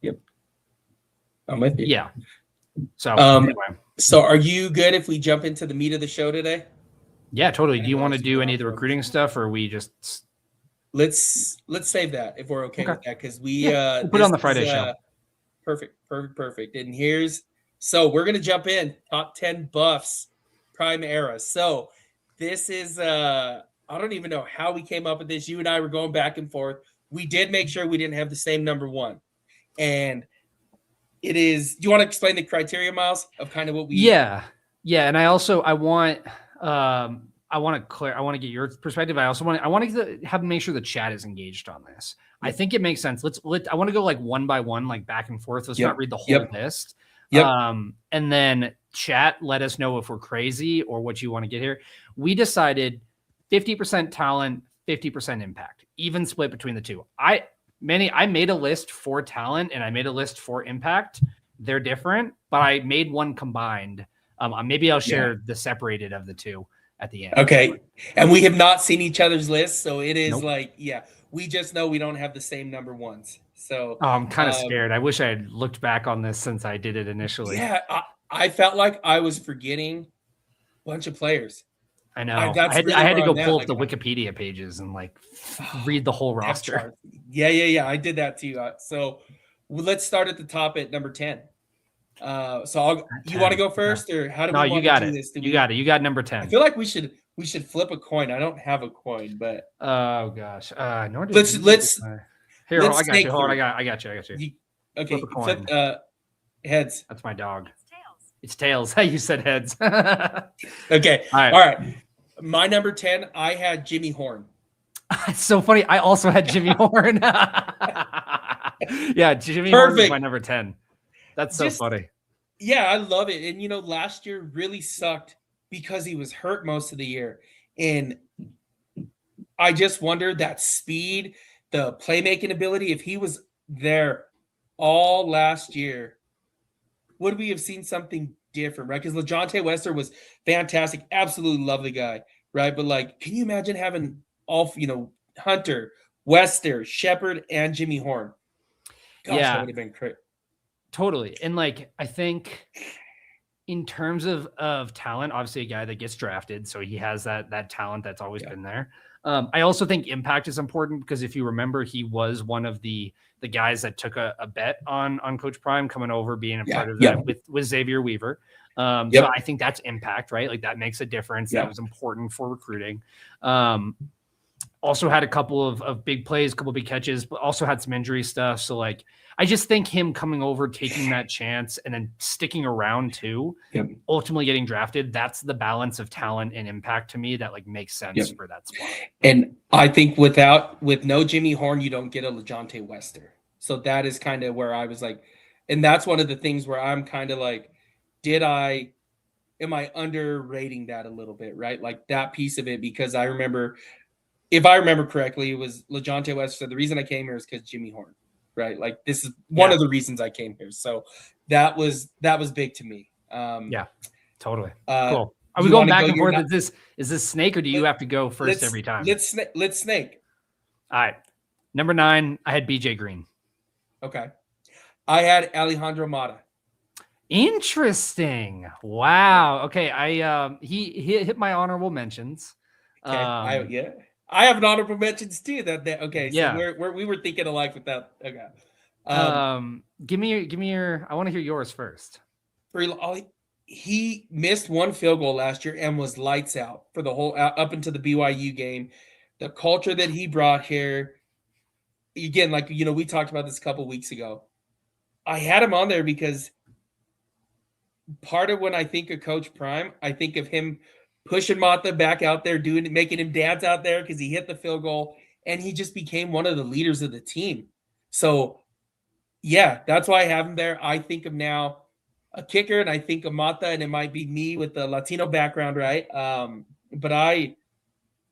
yep, I'm with you. Yeah. So anyway. So are you good if we jump into the meat of the show today? Yeah, totally. Do you want to do any of the recruiting stuff, or we just let's save that if we're okay with that, because we'll put it on the Friday show. Perfect. And so we're gonna jump in top 10 buffs prime era. So this is I don't even know how we came up with this. You and I were going back and forth. We did make sure we didn't have the same number one, and it is. Do you want to explain the criteria, Miles, of kind of what we? Yeah, and I want. I want to get your perspective. I want to make sure the chat is engaged on this. Yep. I think it makes sense. I want to go one by one, back and forth. Let's not read the whole list. Yep. And then chat, let us know if we're crazy or what you want to get here. We decided 50% talent, 50% impact, even split between the two. I made a list for talent and I made a list for impact. They're different, but I made one combined. Maybe I'll share the separated of the two at the end. Okay. And we have not seen each other's lists. So it is we just know we don't have the same number ones. So I'm kind of scared. I wish I had looked back on this since I did it initially. Yeah. I felt like I was forgetting a bunch of players. I know. I had to go pull up the Wikipedia pages and read the whole roster. Yeah. I did that too. So let's start at the top at number 10. So you want to go first, or how do we want to do this? You got it. You got number 10. I feel like we should flip a coin. I don't have a coin, but oh gosh. Let's here. I got you. Hold on. I got you. Okay. Flip a coin. Heads. That's my dog. It's tails. You said heads. Okay. All right. My number 10. I had Jimmy Horn. It's so funny. I also had Jimmy Horn. Yeah, Jimmy Horn was my number 10. That's so funny. Yeah, I love it. And, last year really sucked because he was hurt most of the year. And I just wondered that speed, the playmaking ability, if he was there all last year, would we have seen something different, right? Because LaJohntay Wester was fantastic. Absolutely lovely guy, right? But, can you imagine having all, Hunter, Wester, Shepard, and Jimmy Horn? Gosh, that would have been great. Totally. And I think in terms of talent, obviously a guy that gets drafted, so he has that talent that's always been there. I also think impact is important because if you remember, he was one of the guys that took a bet on Coach Prime coming over, being a part of that with Xavier Weaver. So I think that's impact, right? That makes a difference. That was important for recruiting. Also had a couple of big plays, a couple of big catches, but also had some injury stuff. So like, I just think him coming over, taking that chance, and then sticking around too, ultimately getting drafted. That's the balance of talent and impact to me that like makes sense for that spot. And I think with no Jimmy Horn, you don't get a LeJounte Wester. So that is kind of where I was like, and that's one of the things where I'm kind of like, am I underrating that a little bit, right? Like that piece of it, because I remember, if I remember correctly, it was LeJounte Wester. The reason I came here is because Jimmy Horn, right? Like this is one of the reasons I came here. So that was big to me. Yeah, totally. Cool. Are we going back and forth? Is this snake, or do you have to go first every time? Let's snake. All right. Number 9, I had BJ Green. Okay. I had Alejandro Mata. Interesting. Wow. Okay. He hit my honorable mentions. Okay. I have an honorable mentions too. Okay. So we were thinking alike with that. Okay. Give me your. I want to hear yours first. He missed one field goal last year and was lights out for the whole up into the BYU game. The culture that he brought here, again, like we talked about this a couple weeks ago. I had him on there because part of when I think of Coach Prime, I think of him pushing Mata back out there, making him dance out there because he hit the field goal, and he just became one of the leaders of the team. So, yeah, that's why I have him there. I think of now a kicker, and I think of Mata, and it might be me with the Latino background, right? But I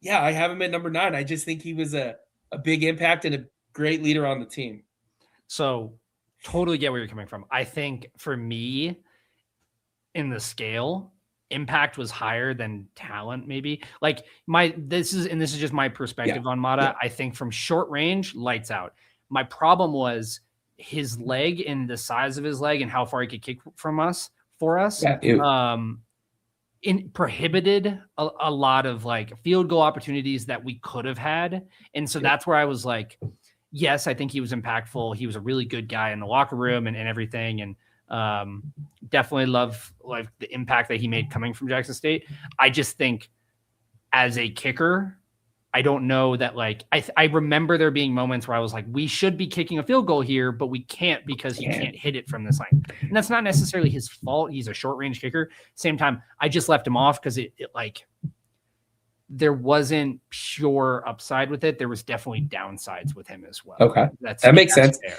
have him at number 9. I just think he was a big impact and a great leader on the team. So, totally get where you're coming from. I think for me, in the scale, impact was higher than talent, maybe. Like this is just my perspective on Mata. Yeah. I think from short range, lights out. My problem was his leg and the size of his leg and how far he could kick for us. Prohibited a lot of like field goal opportunities that we could have had. And so that's where I was like, yes, I think he was impactful. He was a really good guy in the locker room and everything. And definitely love like the impact that he made coming from Jackson State. I just think as a kicker, I don't know that like, I remember there being moments where I was like, we should be kicking a field goal here, but we can't because he can't hit it from this line. And that's not necessarily his fault. He's a short range kicker. Same time, I just left him off because it like, there wasn't pure upside with it. There was definitely downsides with him as well. Okay. That makes sense. Fair.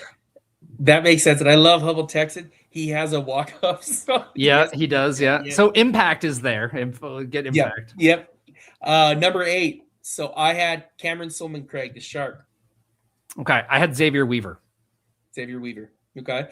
That makes sense. And I love Hubble Texan. He has a walk-up. So he does. Yeah. So impact is there. Get impact. Yep. Number 8. So I had Cameron Solomon-Craig, the Shark. Okay. I had Xavier Weaver. Okay.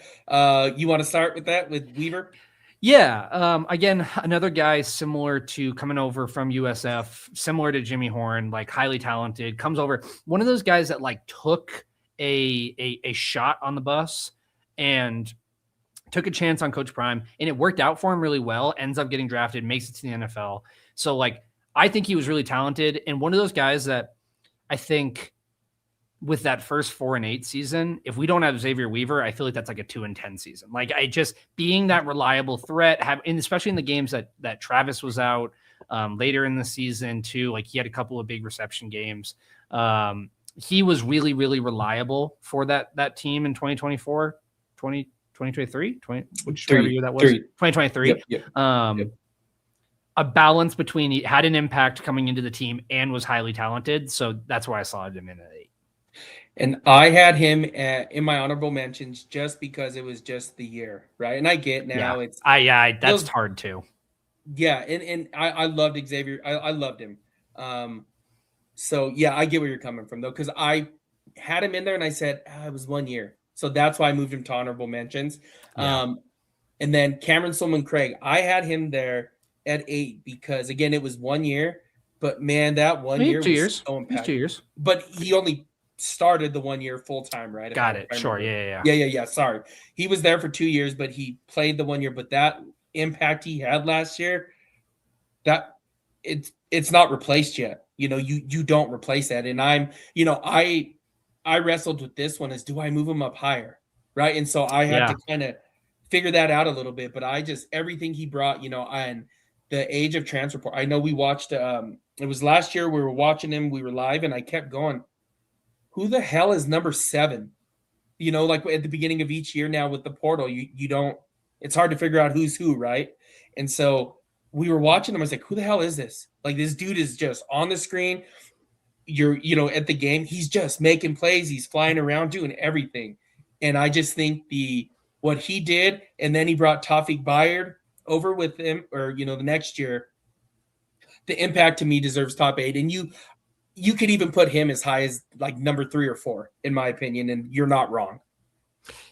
You want to start with Weaver? Yeah. Again, another guy similar to coming over from USF, similar to Jimmy Horn, like highly talented, comes over. One of those guys that like took a shot on the bus and took a chance on Coach Prime, and it worked out for him really well, ends up getting drafted, makes it to the NFL. So like, I think he was really talented. And one of those guys that I think with that first 4-8 season, if we don't have Xavier Weaver, I feel like that's like a 2-10 season. Like I just being that reliable threat, and especially in the games that Travis was out later in the season too, like he had a couple of big reception games. He was really, really reliable for that team in 2024, 2023, whichever year that was, 2023. Yep. A balance between he had an impact coming into the team and was highly talented. So that's why I saw him in 8. And I had him in my honorable mentions just because it was just the year, right? And I get now that's hard too. Yeah, and I loved Xavier. I loved him. So yeah, I get where you're coming from though, because I had him in there and I said it was 1 year, so that's why I moved him to honorable mentions. Yeah. And then Cameron Solomon-Craig, I had him there at 8 because again it was 1 year, but man, that 1 year was so impactful. 2 years, but he only started the 1 year full time, right? Got it. Sure. Yeah. Sorry, he was there for 2 years, but he played the 1 year. But that impact he had last year, that it's not replaced yet. You don't replace that. And I wrestled with this one as, do I move him up higher? Right. And so I had to kind of figure that out a little bit, but everything he brought, and the age of transfer portal. I know we watched. It was last year we were watching him. We were live, and I kept going. Who the hell is number 7? You know, like at the beginning of each year now with the portal, you don't. It's hard to figure out who's who, right? And so we were watching him. I was like, who the hell is this? Like this dude is just on the screen. At the game, he's just making plays. He's flying around doing everything. And I just think what he did, and then he brought Tawfiq Bayard over with him, or the next year, the impact to me deserves top 8. And you could even put him as high as like number 3 or 4, in my opinion, and you're not wrong.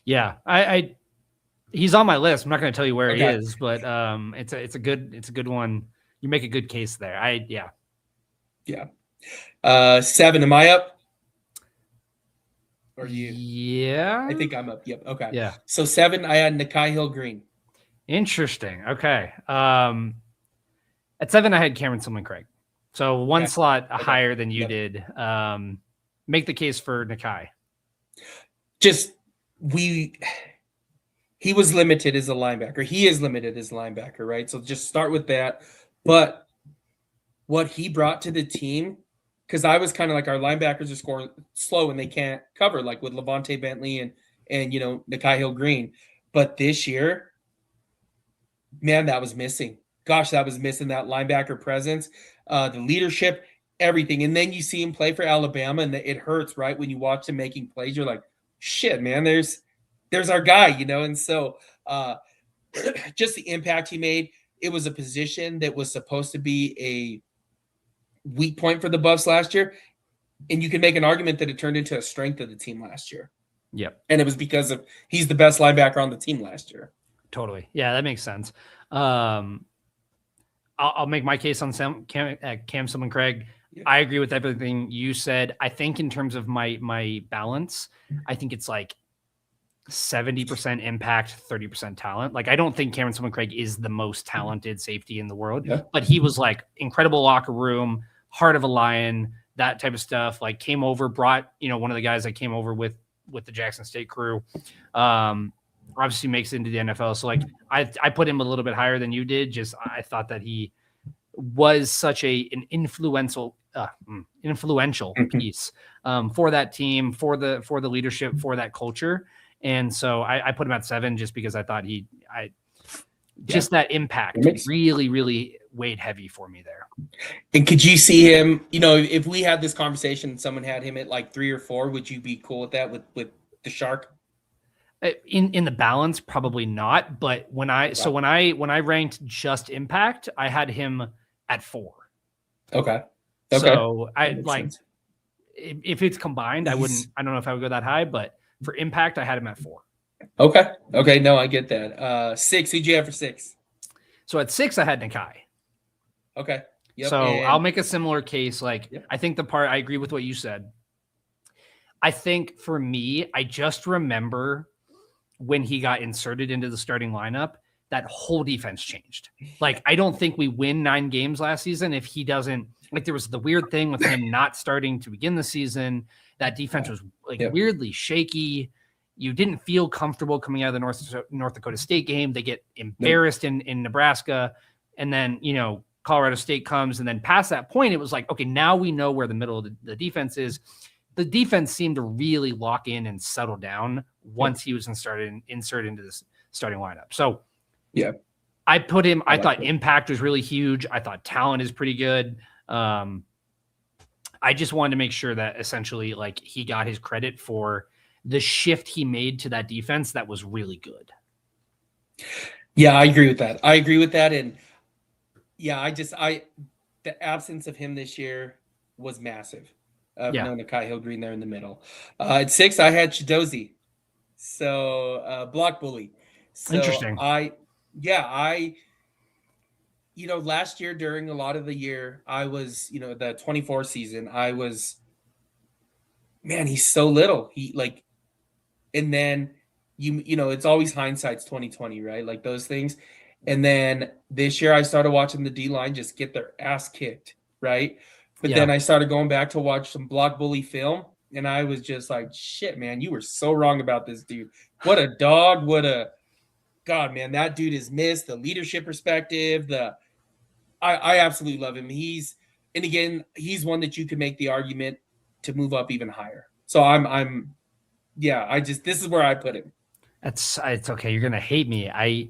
Yeah, I he's on my list. I'm not going to tell you where he is, but it's a good one. You make a good case there. Yeah. 7. Am I up? Or you? Yeah. I think I'm up. Yep. Okay. Yeah. So 7, I had Nakai Hill-Green. Interesting. Okay. At 7, I had Cameron Silman-Craig. So one slot higher than you did. Make the case for Nakai. He was limited as a linebacker. He is limited as a linebacker, right? So just start with that. But what he brought to the team, because I was kind of like, our linebackers are scoring slow and they can't cover, like with Levante Bentley and Nakai Hill-Green. But this year, man, that was missing. Gosh, that was missing, that linebacker presence, the leadership, everything. And then you see him play for Alabama, and it hurts, right? When you watch him making plays, you're like, shit, man, there's our guy, And so just the impact he made. It was a position that was supposed to be a weak point for the Buffs last year. And you can make an argument that it turned into a strength of the team last year. Yep. And it was because he's the best linebacker on the team last year. Totally. Yeah, that makes sense. I'll make my case on Cam Silman-Craig. Yeah. I agree with everything you said. I think in terms of my balance, I think it's like 70% impact, 30% talent. Like, I don't think Cameron Silman-Craig is the most talented safety in the world, but he was like incredible locker room, heart of a lion, that type of stuff. Like, came over, brought, one of the guys that came over with the Jackson State crew. Obviously makes it into the NFL. So like, I put him a little bit higher than you did. Just, I thought that he was such an influential piece for that team, for the leadership, for that culture. And so I put him at 7 just because I thought that impact really, really weighed heavy for me there. And could you see him, if we had this conversation and someone had him at like 3 or 4, would you be cool with that with the Shark? In the balance, probably not. But when I ranked just impact, I had him at 4. Okay. So I like sense. If it's combined, I don't know if I would go that high, but for impact, I had him at 4. Okay. No, I get that. 6, who'd you have for 6? So at 6, I had Nakai. Okay. Yep. So I'll make a similar case. Like, I think I agree with what you said. I think for me, I just remember when he got inserted into the starting lineup, that whole defense changed. Like, I don't think we win 9 games last season if he doesn't, like, there was the weird thing with him not starting to begin the season. That defense was like weirdly shaky. You didn't feel comfortable coming out of the North Dakota State game. They get embarrassed in Nebraska. And then, Colorado State comes. And then past that point, it was like, okay, now we know where the middle of the defense is. The defense seemed to really lock in and settle down once he was inserted into this starting lineup. So I put him, I thought impact was really huge. I thought talent is pretty good. I just wanted to make sure that essentially, like, he got his credit for the shift he made to that defense that was really good. Yeah, I agree with that. And the absence of him this year was massive. Nakai Hill-Green there in the middle. At 6, I had Chidozie. So block bully. So interesting. Last year during a lot of the year, I was, the 24 season, I was, man, he's so little. And then it's always hindsight's 2020, right? Like those things. And then this year I started watching the D-line just get their ass kicked, right? But then I started going back to watch some block bully film, and I was just like, shit, man, you were so wrong about this dude. What a dog. God, man, that dude is missed. The leadership perspective, I absolutely love him. And again, he's one that you could make the argument to move up even higher. So this is where I put him. It's okay. You're gonna hate me. I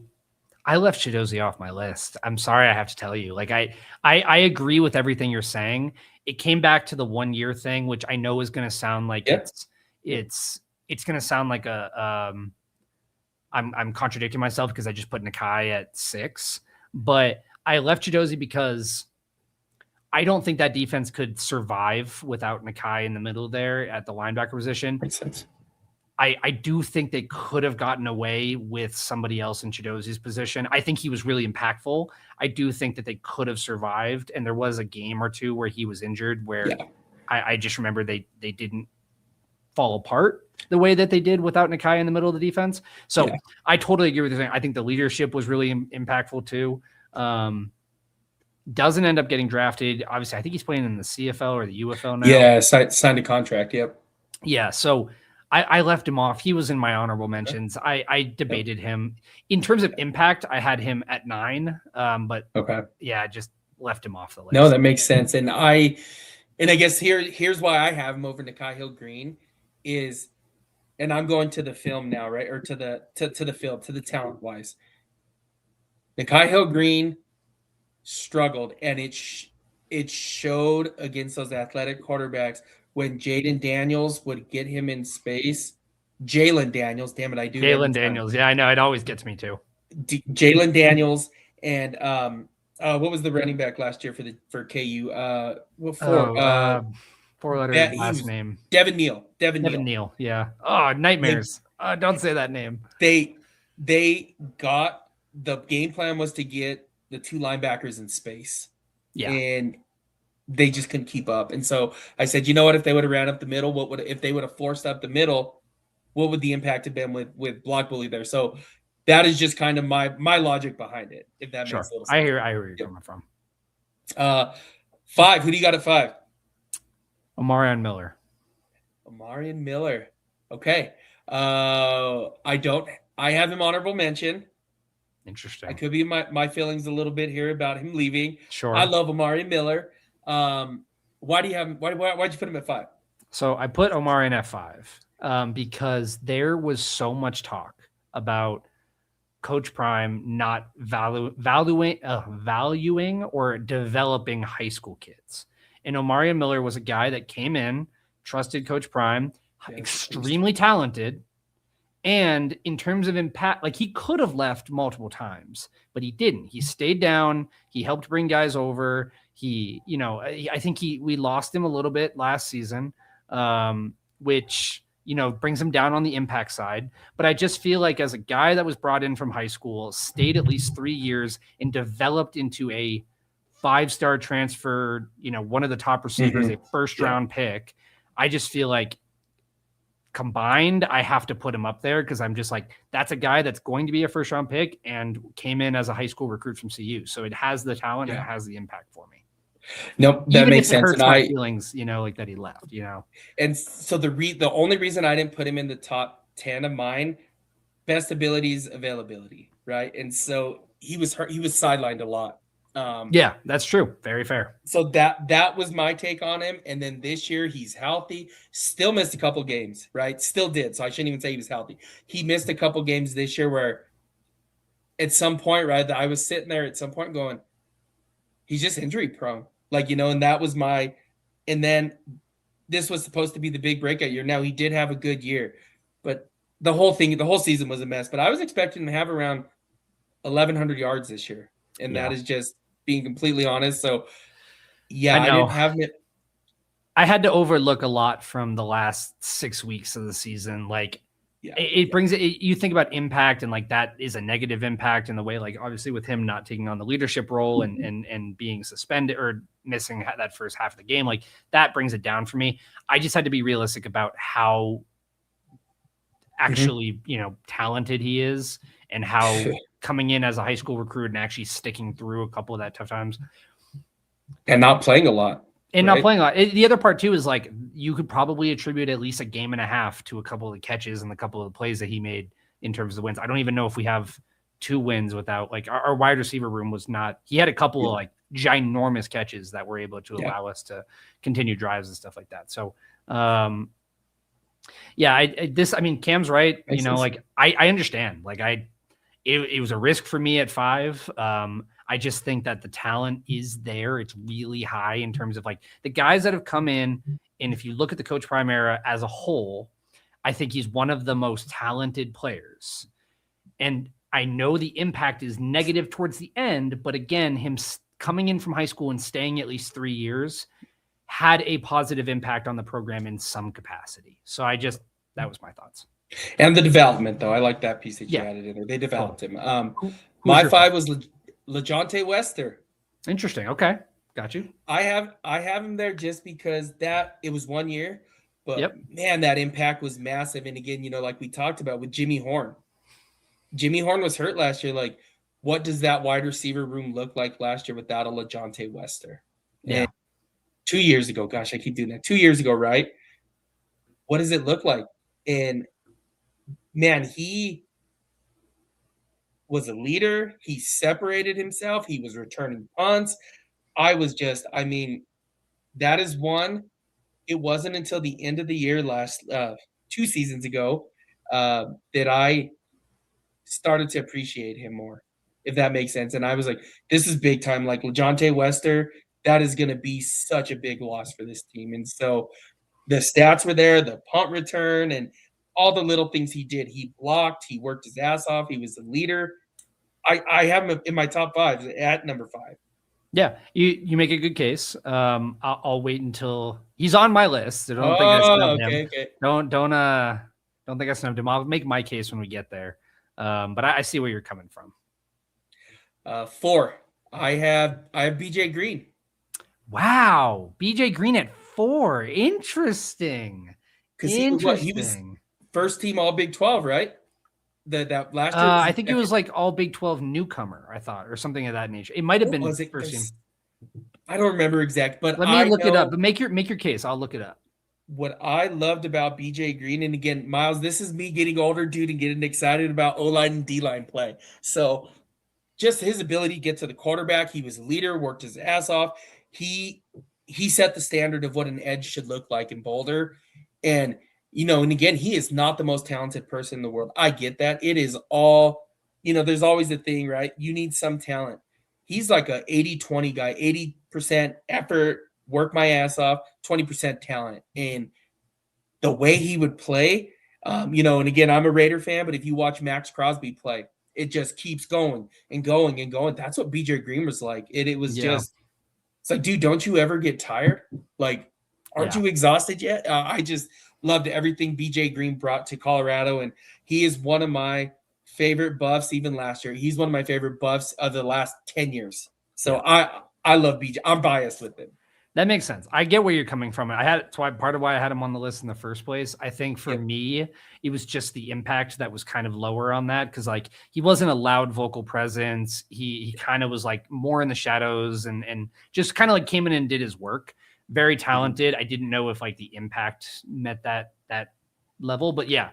left Chidozie off my list. I'm sorry, I have to tell you. Like I agree with everything you're saying. It came back to the 1 year thing, which I know is going to sound like it's going to sound like I'm contradicting myself because I just put Nakai at 6, but I left Chidozie because I don't think that defense could survive without Nakai in the middle there at the linebacker position. Makes sense. I do think they could have gotten away with somebody else in Chidozie's position. I think he was really impactful. I do think that they could have survived. And there was a game or two where he was injured where I just remember they didn't fall apart the way that they did without Nakai in the middle of the defense. So I totally agree with you. I think the leadership was really impactful too. Doesn't end up getting drafted. Obviously, I think he's playing in the CFL or the UFL now. Yeah, signed a contract. Yep. Yeah, so I left him off. He was in my honorable mentions. I debated him. In terms of impact, I had him at 9. But I just left him off the list. No, that makes sense. And I guess here's why I have him over Nakai Hill-Green is, and I'm going to the film now, right? Or to the film, to the talent wise. Nakai Hill-Green struggled, and it showed against those athletic quarterbacks. When Jaden Daniels would get him in space, Jalen Daniels, damn it, I do. Jalen Daniels, yeah, I know. It always gets me too. Jalen Daniels and what was the running back last year for KU? 4-letter last name. Devin Neal. Devin Neal, yeah. Oh, nightmares. Don't say that name. They got, the game plan was to get the 2 linebackers in space. Yeah. And they just couldn't keep up. And so I said, you know what, if they would have ran up the middle, if they would have forced up the middle, what would the impact have been with block bully there? So that is just kind of my logic behind it, if that makes a little sense. I hear where you're coming from. 5, who do you got at 5? Omarion Miller. Omarion Miller. Okay. I have him honorable mention. Interesting. I could be my feelings a little bit here about him leaving. Sure. I love Omarion Miller. Why'd you put him at 5? So I put Omarion at 5 because there was so much talk about Coach Prime not valuing or developing high school kids. And Omarion Miller was a guy that came in, trusted Coach Prime, extremely talented. And in terms of impact, like he could have left multiple times, but he didn't. He stayed down. He helped bring guys over. I think we lost him a little bit last season, which, brings him down on the impact side. But I just feel like as a guy that was brought in from high school, stayed at least 3 years and developed into a 5-star transfer, one of the top receivers, a first-round pick, I just feel like combined, I have to put him up there because I'm just like, that's a guy that's going to be a first-round pick and came in as a high school recruit from CU. So it has the talent and it has the impact for me. Nope, that makes sense. Hurts my feelings, like that he left, And so the only reason I didn't put him in the top 10 of mine, best abilities, availability, right? And so he was hurt. He was sidelined a lot. Yeah, that's true. Very fair. So that was my take on him. And then this year he's healthy, still missed a couple games, right? Still did. So I shouldn't even say he was healthy. He missed a couple games this year where at some point, right, that I was sitting there at some point going, he's just injury prone. And that was and then this was supposed to be the big breakout year. Now he did have a good year, but the whole season was a mess. But I was expecting him to have around 1,100 yards this year. And that is just being completely honest. So I didn't have him. I had to overlook a lot from the last 6 weeks of the season. It brings it. You think about impact, and that is a negative impact in the way, obviously with him not taking on the leadership role and being suspended or missing that first half of the game, that brings it down for me. I just had to be realistic about how actually, talented he is and how coming in as a high school recruit and actually sticking through a couple of that tough times and not playing a lot. Not playing a lot. The other part too is you could probably attribute at least a game and a half to a couple of the catches and a couple of the plays that he made in terms of the wins. I don't even know if we have 2 wins without our wide receiver room was not. He had a couple of ginormous catches that were able to allow us to continue drives and stuff like that. So, Cam's right. Makes sense. Like I understand. Like it was a risk for me at 5. I just think that the talent is there. It's really high in terms of like the guys that have come in. And if you look at the Coach Prime era as a whole, I think he's one of the most talented players. And I know the impact is negative towards the end, but again, him coming in from high school and staying at least 3 years had a positive impact on the program in some capacity. So that was my thoughts. And the development, though. I like that piece that you added in there. They developed him. My 5 was LeJohntay Wester. Interesting. Okay. Got you. I have him there just because it was 1 year, but man, that impact was massive. And again, like we talked about with Jimmy Horn. Jimmy Horn was hurt last year. Like, what does that wide receiver room look like last year without a LeJohntay Wester? Yeah. And 2 years ago, gosh, I keep doing that. 2 years ago, right? What does it look like? And man, he was a leader. He separated himself. He was returning punts. That is one. It wasn't until the end of the year 2 seasons ago that I started to appreciate him more, if that makes sense. And I was like, this is big time. Like LeJohntay Wester, that is going to be such a big loss for this team. And so the stats were there, the punt return, and all the little things he did. He blocked. He worked his ass off. He was the leader. I have him in my top 5 at number 5. Yeah, you make a good case. I'll wait until he's on my list. So don't think I snubbed him. Okay. Don't think I snubbed him. I'll make my case when we get there. But I see where you're coming from. 4. I have BJ Green. Wow, BJ Green at 4. Interesting. Because he was first team All Big 12, right? That last year. I think it was like All Big 12 newcomer, I thought, or something of that nature. It might have been first team. I don't remember exact, but let me look it up. But make your case. I'll look it up. What I loved about BJ Green, and again, Miles, this is me getting older, dude, and getting excited about O-line and D-line play. So just his ability to get to the quarterback, he was a leader, worked his ass off. He set the standard of what an edge should look like in Boulder. And, and again, he is not the most talented person in the world. I get that. It is all, there's always a thing, right? You need some talent. He's like a 80-20 guy, 80% effort, work my ass off, 20% talent. And the way he would play, and again, I'm a Raider fan, but if you watch Max Crosby play, it just keeps going and going and going. That's what BJ Green was like. It was just, it's like, dude, don't you ever get tired? Like, aren't you exhausted yet? I just loved everything BJ Green brought to Colorado, and he is one of my favorite buffs. Even last year, he's one of my favorite buffs of the last 10 years. So I love BJ. I'm biased with him. That makes sense. I get where you're coming from. It's part of why I had him on the list in the first place. I think for me, it was just the impact that was kind of lower on that, because like he wasn't a loud vocal presence. He kind of was like more in the shadows and just kind of like came in and did his work. Very talented. I didn't know if like the impact met that level, but yeah,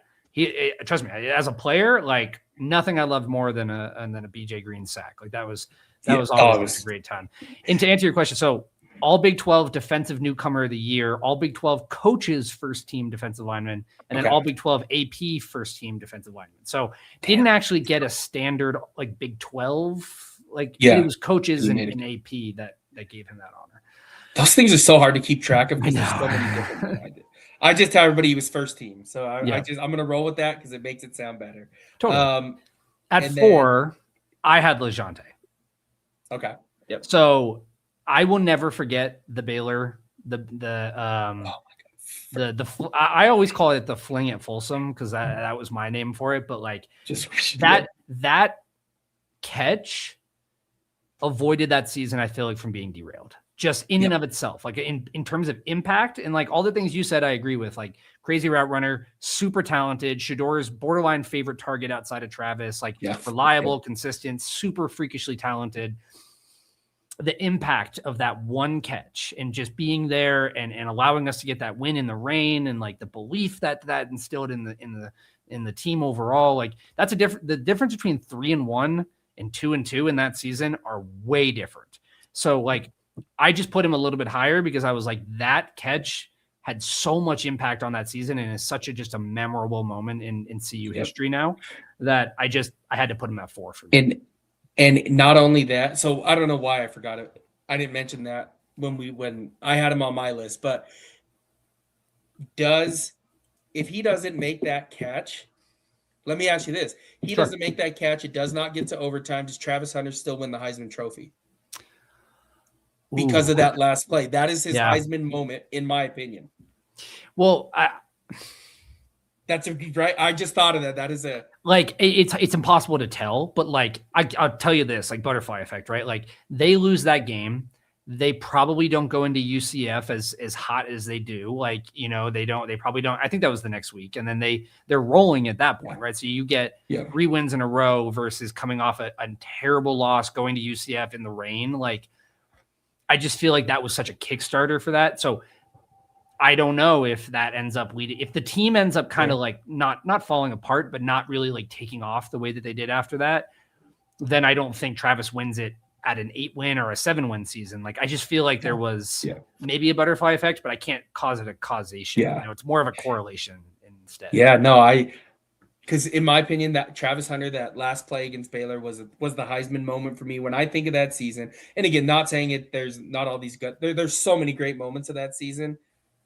trust me, as a player, like nothing I loved more than a BJ Green sack. Like that was always a great time. And to answer your question, so All Big 12 Defensive Newcomer of the Year, All Big 12 Coaches First Team Defensive Lineman, and then All Big 12 AP First Team Defensive Lineman. So didn't actually get a standard like Big 12. Like it was coaches and AP that gave him that honor. Those things are so hard to keep track of because there's so many different. I just tell everybody he was first team, so I'm gonna roll with that because it makes it sound better. Totally. At 4, I had LeJohntay. Okay. Yep. So I will never forget the Baylor, I always call it the fling at Folsom because that was my name for it. But like just that catch avoided that season, I feel like, from being derailed just in and of itself, like in terms of impact and like all the things you said, I agree with, like crazy route runner, super talented, Shador's borderline favorite target outside of Travis, like reliable, consistent, super freakishly talented. The impact of that one catch and just being there and allowing us to get that win in the rain and like the belief that instilled in the team overall, like that's the difference between 3-1 and 2-2 in that season are way different. So like, I just put him a little bit higher because I was like, that catch had so much impact on that season and is such just a memorable moment in CU history now that I had to put him at 4 for me. And not only that, so I don't know why I forgot it. I didn't mention that when I had him on my list, but if he doesn't make that catch, let me ask you this. He doesn't make that catch, it does not get to overtime. Does Travis Hunter still win the Heisman Trophy? Because of that last play. That is his Heisman moment, in my opinion. Well, that's right. I just thought of that. That is it's impossible to tell, but like I'll tell you this, like butterfly effect, right? Like they lose that game, they probably don't go into UCF as hot as they do. Like, you know, they probably don't. I think that was the next week, and then they're rolling at that point, right? So you get 3 wins in a row versus coming off a terrible loss, going to UCF in the rain. Like, I just feel like that was such a Kickstarter for that. So I don't know if that ends up leading, if the team ends up kind of like not falling apart, but not really like taking off the way that they did after that, then I don't think Travis wins it at an 8-win or a 7-win season. Like, I just feel like there was maybe a butterfly effect, but I can't cause it a causation. You know, it's more of a correlation instead. Yeah, no, because in my opinion, that Travis Hunter, that last play against Baylor was the Heisman moment for me when I think of that season. And again, not saying it, there's not all these good, there's so many great moments of that season,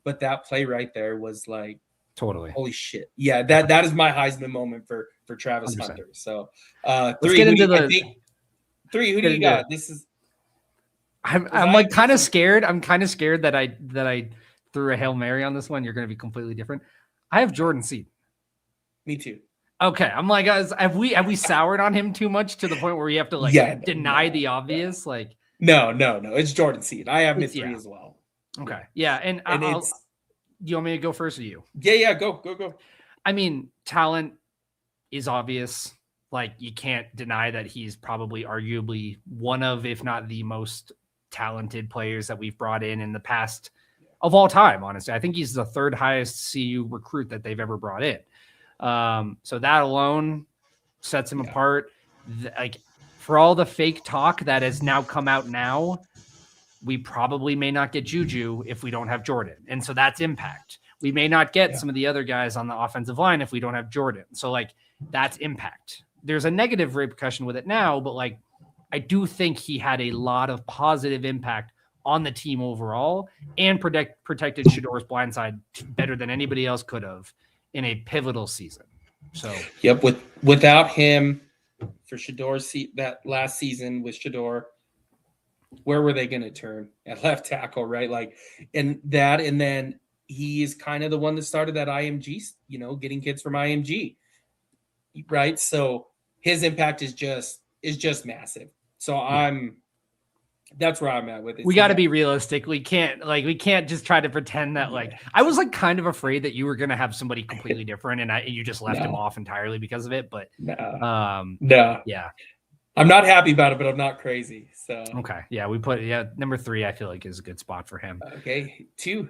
but that play right there was like, totally, holy shit. Yeah, that is my Heisman moment for Travis 100%. Hunter. So let's get into Three, who do you got? This is I'm like kind of scared. I'm kind of scared that I threw a Hail Mary on this one. You're going to be completely different. I have Jordan Seaton. Me too. Okay, I'm like, guys, have we soured on him too much to the point where we have to deny the obvious? Like, no, it's Jordan Seaton. I have him at 3 as well. Okay, yeah, and do you want me to go first or you? Yeah, go. I mean, talent is obvious. Like, you can't deny that he's probably arguably one of, if not the most talented players that we've brought in the past of all time. Honestly, I think he's the 3rd highest CU recruit that they've ever brought in. So that alone sets him apart. Like, for all the fake talk that has now come out now, we probably may not get Juju if we don't have Jordan. And so that's impact. We may not get some of the other guys on the offensive line if we don't have Jordan. So like, that's impact. There's a negative repercussion with it now, but like, I do think he had a lot of positive impact on the team overall and protected Shador's blindside better than anybody else could have in a pivotal season. So without him for Shador's that last season with Shador, where were they going to turn at left tackle, right? Like, and then he is kind of the one that started that IMG, you know, getting kids from IMG, right? So his impact is just massive. So that's where I'm at with it. We got to be realistic. We can't just try to pretend that I was like kind of afraid that you were going to have somebody completely different and you just left him off entirely because of it. But yeah, I'm not happy about it, but I'm not crazy. So okay, yeah, we put number 3. I feel like is a good spot for him. Okay, 2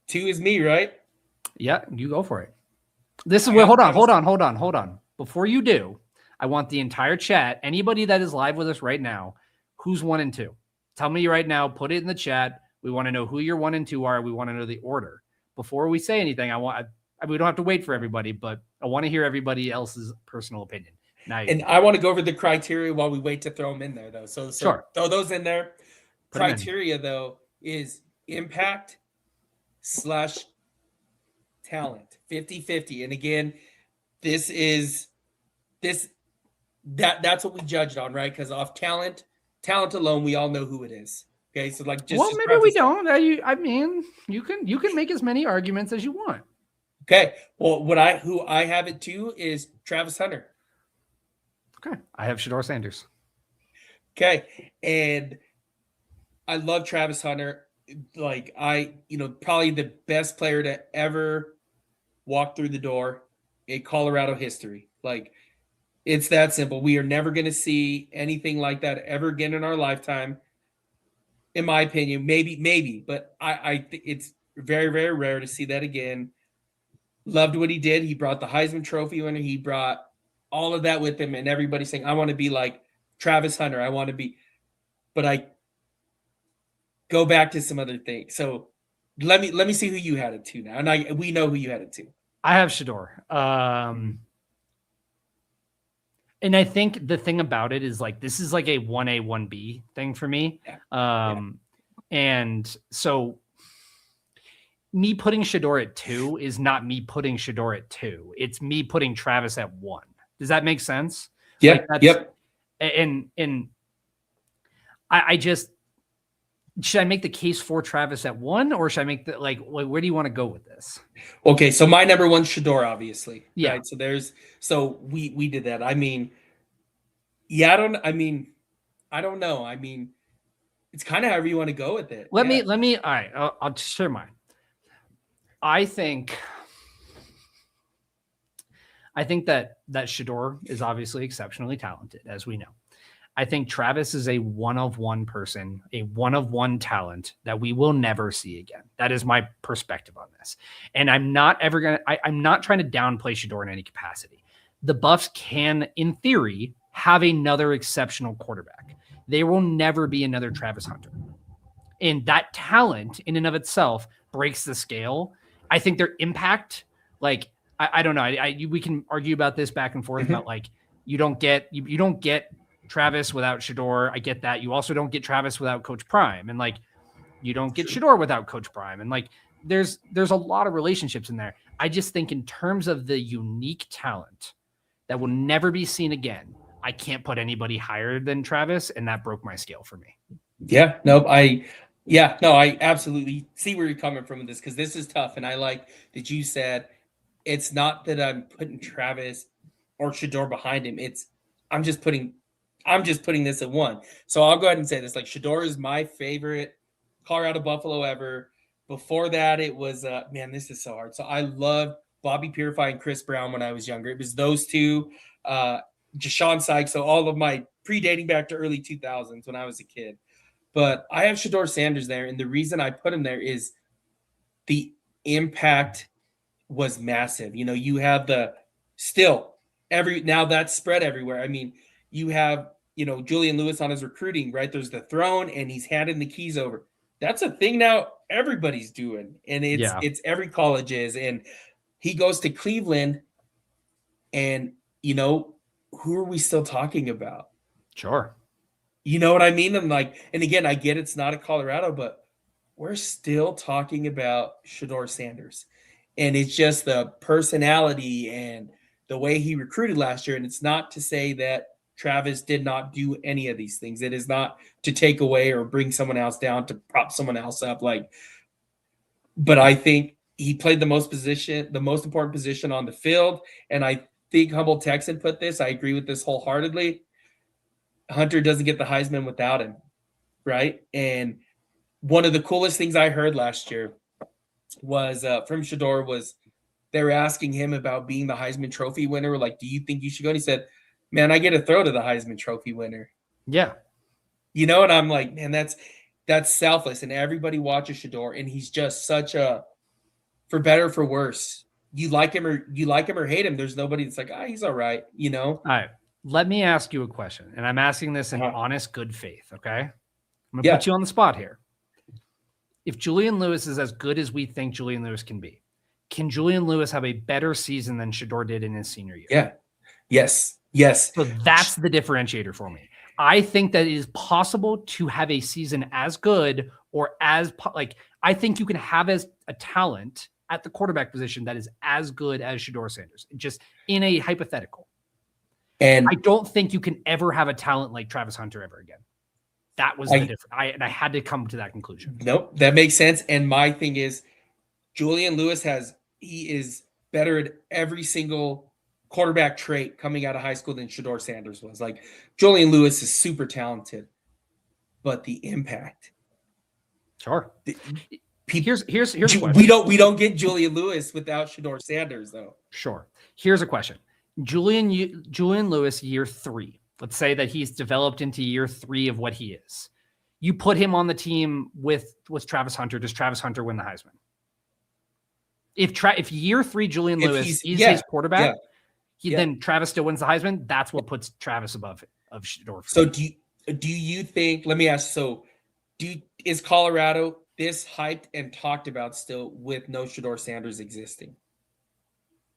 is me, right? Yeah, you go for it. This is where hold on. Before you do, I want the entire chat. Anybody that is live with us right now, who's 1 and 2? Tell me right now. Put it in the chat. We want to know who your 1 and 2 are. We want to know the order before we say anything. We don't have to wait for everybody, but I want to hear everybody else's personal opinion. And I want to go over the criteria while we wait to throw them in there, though. So sure. Throw those in there. Criteria, though, is impact / talent, 50-50. And again, that's what we judged on, right? Because off talent alone, we all know who it is. Okay, so like maybe we don't. I mean, you can make as many arguments as you want. Okay. Well, who I have it too is Travis Hunter. Okay. I have Shador Sanders. Okay. And I love Travis Hunter. Like probably the best player to ever walk through the door in Colorado history. Like, it's that simple. We are never going to see anything like that ever again in our lifetime. In my opinion, maybe, but I think it's very, very rare to see that again. Loved what he did. He brought the Heisman Trophy winner. He brought all of that with him, and everybody's saying, I want to be like Travis Hunter. I want to be, but go back to some other things. So let me see who you had it to now, and we know who you had it to. I have Shador. And I think the thing about it is like this is like a 1A 1B thing for me. And so me putting Shador at 2 is not me putting Shador at 2. It's me putting Travis at 1. Does that make sense? Yeah. Yep. And I just, should I make the case for Travis at 1, or should I make the where do you want to go with this? Okay, so my number 1 Shador, obviously. Yeah. Right? So we did that. I mean, yeah, I don't know. I mean, it's kind of however you want to go with it. Let me. All right, I'll share mine. I think that Shador is obviously exceptionally talented, as we know. I think Travis is a one-of-one person, a one-of-one talent that we will never see again. That is my perspective on this. And I'm not trying to downplay Shador in any capacity. The Buffs can, in theory, have another exceptional quarterback. There will never be another Travis Hunter. And that talent in and of itself breaks the scale. I think their impact, like, I don't know. We can argue about this back and forth about like, you don't get Travis without Shador. I get that. You also don't get Travis without Coach Prime, and like you don't get Shador without Coach Prime, and like there's a lot of relationships in there. I just think in terms of the unique talent that will never be seen again, I can't put anybody higher than Travis, and that broke my scale for me. Yeah, no, I absolutely see where you're coming from with this, because this is tough, and I like that you said it's not that I'm putting Travis or Shador behind him. I'm just putting this at 1. So I'll go ahead and say this. Like, Shador is my favorite Colorado Buffalo ever. Before that, it was man, this is so hard. So I loved Bobby Purify and Chris Brown when I was younger. It was those two, Jashawn Sykes. So all of my predating back to early 2000s when I was a kid. But I have Shador Sanders there, and the reason I put him there is the impact was massive. You know, you have now that's spread everywhere. I mean, you have, Julian Lewis on his recruiting, right? There's the throne, and he's handing the keys over. That's a thing now everybody's doing, and it's every college is. And he goes to Cleveland, and who are we still talking about? Sure. You know what I mean? And again, I get it's not a Colorado, but we're still talking about Shador Sanders. And it's just the personality and the way he recruited last year. And it's not to say that Travis did not do any of these things. It is not to take away or bring someone else down, to prop someone else up. But I think he played the most important position on the field. And I think Humble Texan put this. I agree with this wholeheartedly. Hunter doesn't get the Heisman without him, right? And one of the coolest things I heard last year was from Shador was they were asking him about being the Heisman Trophy winner. Like, do you think you should go? And he said, man, I get to throw to the Heisman Trophy winner. Yeah. And I'm like, man, that's selfless. And everybody watches Shador, and he's just such a, for better or for worse, you like him or hate him, there's nobody that's like, he's all right, All right. Let me ask you a question, and I'm asking this in honest good faith, okay? I'm going to put you on the spot here. If Julian Lewis is as good as we think Julian Lewis can be, can Julian Lewis have a better season than Shador did in his senior year? Yeah. Yes. So that's the differentiator for me. I think that it is possible to have a season as good or I think you can have as a talent at the quarterback position that is as good as Shador Sanders, just in a hypothetical. And I don't think you can ever have a talent like Travis Hunter ever again. That was the difference. I had to come to that conclusion. Nope, that makes sense. And my thing is, Julian Lewis he is better at every single quarterback trait coming out of high school than Shador Sanders was. Like, Julian Lewis is super talented, but the impact. Sure. Here's a question. We don't get Julian Lewis without Shador Sanders, though. Sure. Here's a question. Julian Lewis, year 3. Let's say that he's developed into year 3 of what he is. You put him on the team with Travis Hunter. Does Travis Hunter win the Heisman? If year 3 Julian Lewis is his quarterback, then Travis still wins the Heisman. That's what puts Travis above of Shador. So do you think? Let me ask. So Is Colorado this hyped and talked about still with no Shedeur Sanders existing?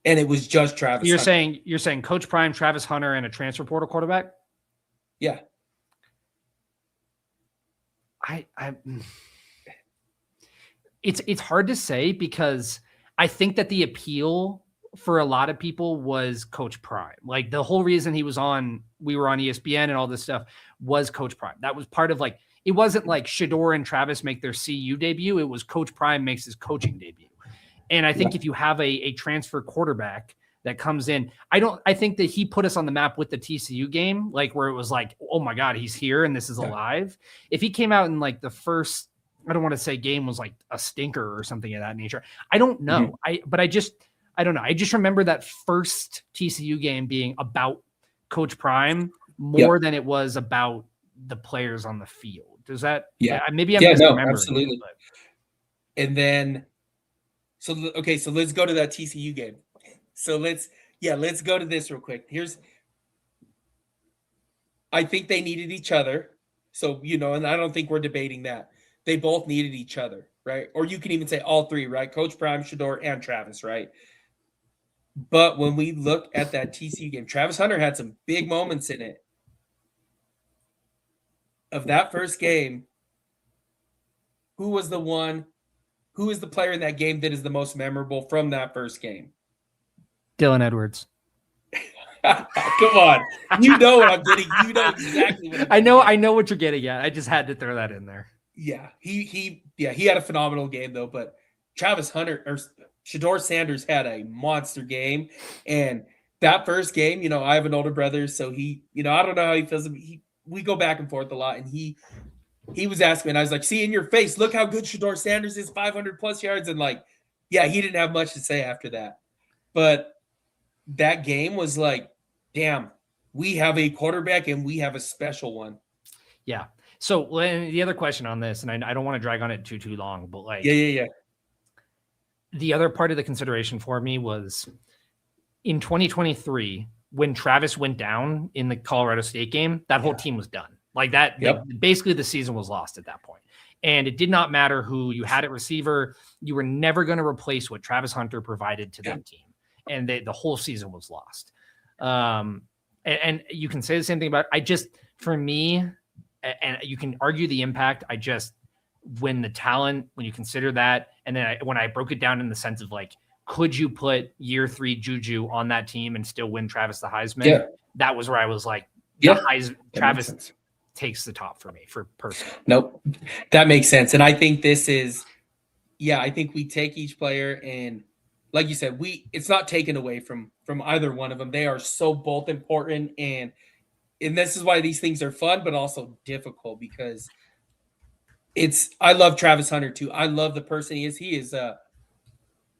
And it was just Travis Hunter. You're saying Coach Prime, Travis Hunter, and a transfer portal quarterback? Yeah. It's hard to say because I think that the appeal for a lot of people was Coach Prime. Like the whole reason we were on ESPN and all this stuff was Coach Prime. That was part of like, it wasn't like Shedeur and Travis make their CU debut. It was Coach Prime makes his coaching debut. And I think if you have a transfer quarterback that comes in, I think that he put us on the map with the TCU game, like where it was like, oh my God, he's here and this is alive. If he came out in like the first, I don't want to say game was like a stinker or something of that nature. I don't know. I don't know. I just remember that first TCU game being about Coach Prime more than it was about the players on the field. Does that? Yeah. Maybe I'm misremembering. Absolutely. And then, so let's go to that TCU game. So let's go to this real quick. I think they needed each other. So, and I don't think we're debating that. They both needed each other, right? Or you can even say all three, right? Coach Prime, Shedeur, and Travis, right? But when we look at that TCU game, Travis Hunter had some big moments in it. Of that first game, who was the player in that game that is the most memorable from that first game? Dylan Edwards. Come on. You know what I'm getting. You know exactly what I'm getting. I know what you're getting at. I just had to throw that in there. Yeah. He had a phenomenal game though, but Travis Hunter or Shedeur Sanders had a monster game. And that first game, I have an older brother, so he, I don't know how he feels. We go back and forth a lot, and he was asking me, and I was like, see in your face, look how good Shedeur Sanders is, 500 plus yards. And like, yeah, he didn't have much to say after that. But that game was like, damn, we have a quarterback and we have a special one. Yeah. So the other question on this, and I don't want to drag on it too long, but like, yeah. The other part of the consideration for me was in 2023, when Travis went down in the Colorado State game, that whole team was done. Like that, basically the season was lost at that point. And it did not matter who you had at receiver. You were never going to replace what Travis Hunter provided to that team. And the whole season was lost. And you can say the same thing about, for me, and you can argue the impact. When the talent, when you consider that, and then when I broke it down in the sense of like, could you put year 3 Juju on that team and still win Travis the Heisman? Yeah. That was where I was like, Travis takes the top for me for personal. Nope. That makes sense. And I think this is, I think we take each player and like you said, it's not taken away from either one of them. They are so both important. And this is why these things are fun, but also difficult because I love Travis Hunter too. I love the person he is. He is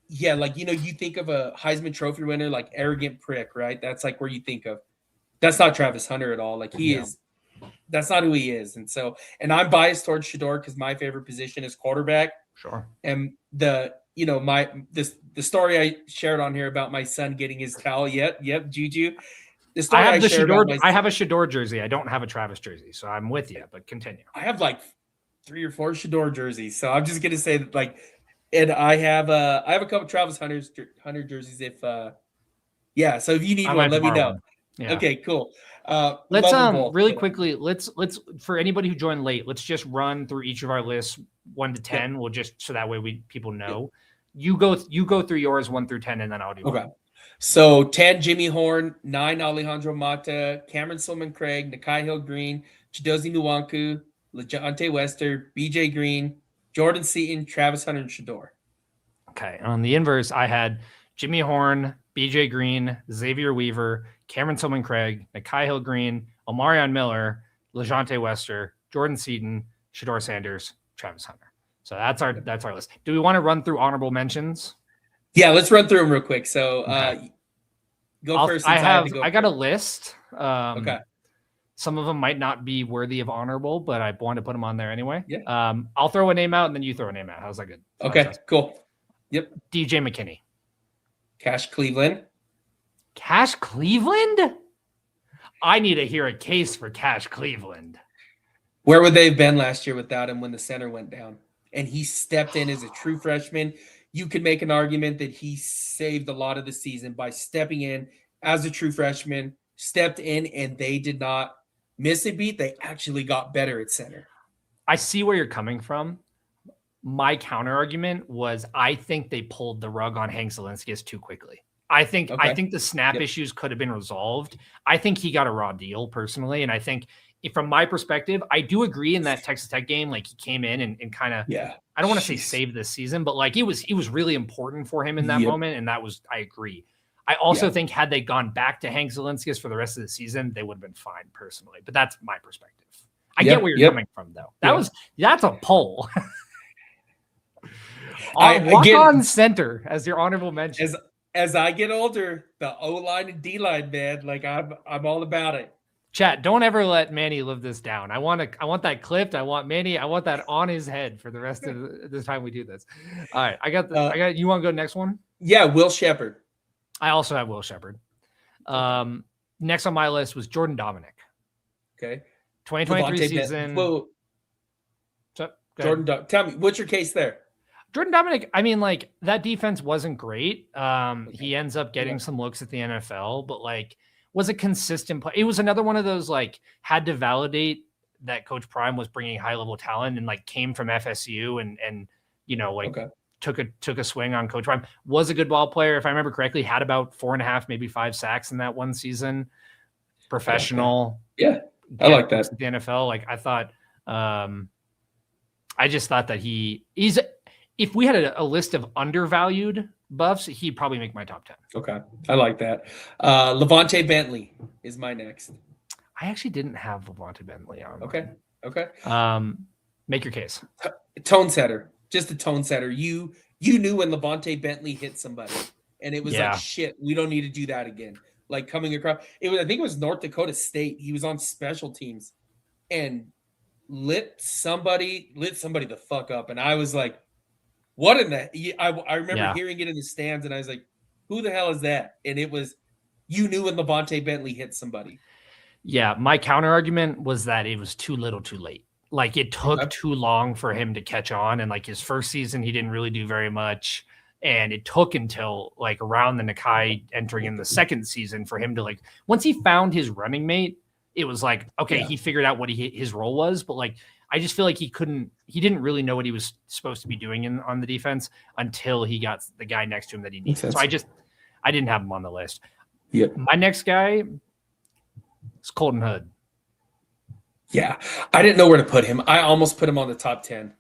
you think of a Heisman Trophy winner, like arrogant prick, right? That's like where you think of. That's not Travis Hunter at all. Like that's not who he is. And I'm biased towards Shedeur because my favorite position is quarterback. Sure. And the story I shared on here about my son getting his towel. Yep, Juju. The story I have a Shedeur jersey. I don't have a Travis jersey, so I'm with you. But continue. I have like 3 or 4 Shedeur jerseys, so I'm just gonna say that and I have a couple Travis Hunter jerseys. So if you need one, let me know. Yeah. Okay, cool. Let's really quickly. Let's for anybody who joined late, let's just run through each of our lists 1 to 10. Yeah. We'll just so that way people know. Yeah. You go through yours 1 through 10, and then I'll do. Okay. So 10, Jimmy Horn. 9, Alejandro Mata. Cameron Solomon-Craig. Nakai Hill-Green. Chidozie Nwanku. LeJohntay Wester. BJ Green. Jordan Seaton. Travis Hunter, and Shedeur. Okay. On the inverse, I had Jimmy Horn, BJ Green, Xavier Weaver, Cameron Solomon-Craig, Nakai Hill-Green, Omarion Miller, LeJohntay Wester, Jordan Seaton, Shedeur Sanders, Travis Hunter. So that's our list. Do we want to run through honorable mentions? Yeah, let's run through them real quick. So go first. I got a list. Okay. Some of them might not be worthy of honorable, but I want to put them on there anyway. Yeah. I'll throw a name out and then you throw a name out. How's that good? Okay, cool. Yep. DJ McKinney. Cash Cleveland. Cash Cleveland? I need to hear a case for Cash Cleveland. Where would they have been last year without him when the center went down? And he stepped in as a true freshman. You could make an argument that he saved a lot of the season by stepping in as a true freshman, stepped in, and they did not miss a beat. They actually got better at center. I see where you're coming from. My counter argument was I think they pulled the rug on Hank Zielinski too quickly. I think the snap issues could have been resolved. I think he got a raw deal personally. And I think from my perspective, I do agree in that Texas Tech game, like he came in and kind of, I don't want to say save this season, but like it was really important for him in that moment. And I agree. I also think had they gone back to Hank Zielinski for the rest of the season, they would have been fine personally, but that's my perspective. I get where you're coming from though. That's a poll. Walk on center as your honorable mention. As I get older, the O-line and D-line, man, like I'm all about it. Chat, don't ever let Manny live this down. I want that clipped. I want that on his head for the rest of the time we do this. All right, I got you want to go next one? Yeah, Will Shepherd. I also have Will Shepherd. Next on my list was Jordan Dominic. Okay. 2023 season. Whoa. Jordan, tell me, what's your case there? Jordan Dominic, I mean, like that defense wasn't great. He ends up getting some looks at the NFL, but like was a consistent play. It was another one of those like had to validate that Coach Prime was bringing high level talent and like came from FSU and you know like took a swing on Coach Prime. Was a good ball player, if I remember correctly. Had about 4.5, maybe 5 sacks in that one season. Professional, I like that. The NFL, like I thought. I just thought that he's. If we had a list of undervalued buffs, he'd probably make my top 10. Okay. I like that. Levante Bentley is my next. I actually didn't have Levante Bentley on. Okay. Make your case. Tone setter. Just a tone setter. You knew when Levante Bentley hit somebody and it was like, shit, we don't need to do that again. Like coming across. I think it was North Dakota State. He was on special teams and lit somebody the fuck up. And I was like, what in the? I remember hearing it in the stands, and I was like, "Who the hell is that?" And it was, you knew when Levante Bentley hit somebody. Yeah, my counter argument was that it was too little, too late. Like it took too long for him to catch on, and like his first season, he didn't really do very much, and it took until like around the Nakai entering in the second season for him to like once he found his running mate, it was like he figured out what his role was, but like. I just feel like he didn't really know what he was supposed to be doing on the defense until he got the guy next to him that he needed. So I didn't have him on the list. Yeah. My next guy is Colton Hood. Yeah. I didn't know where to put him. I almost put him on the top 10.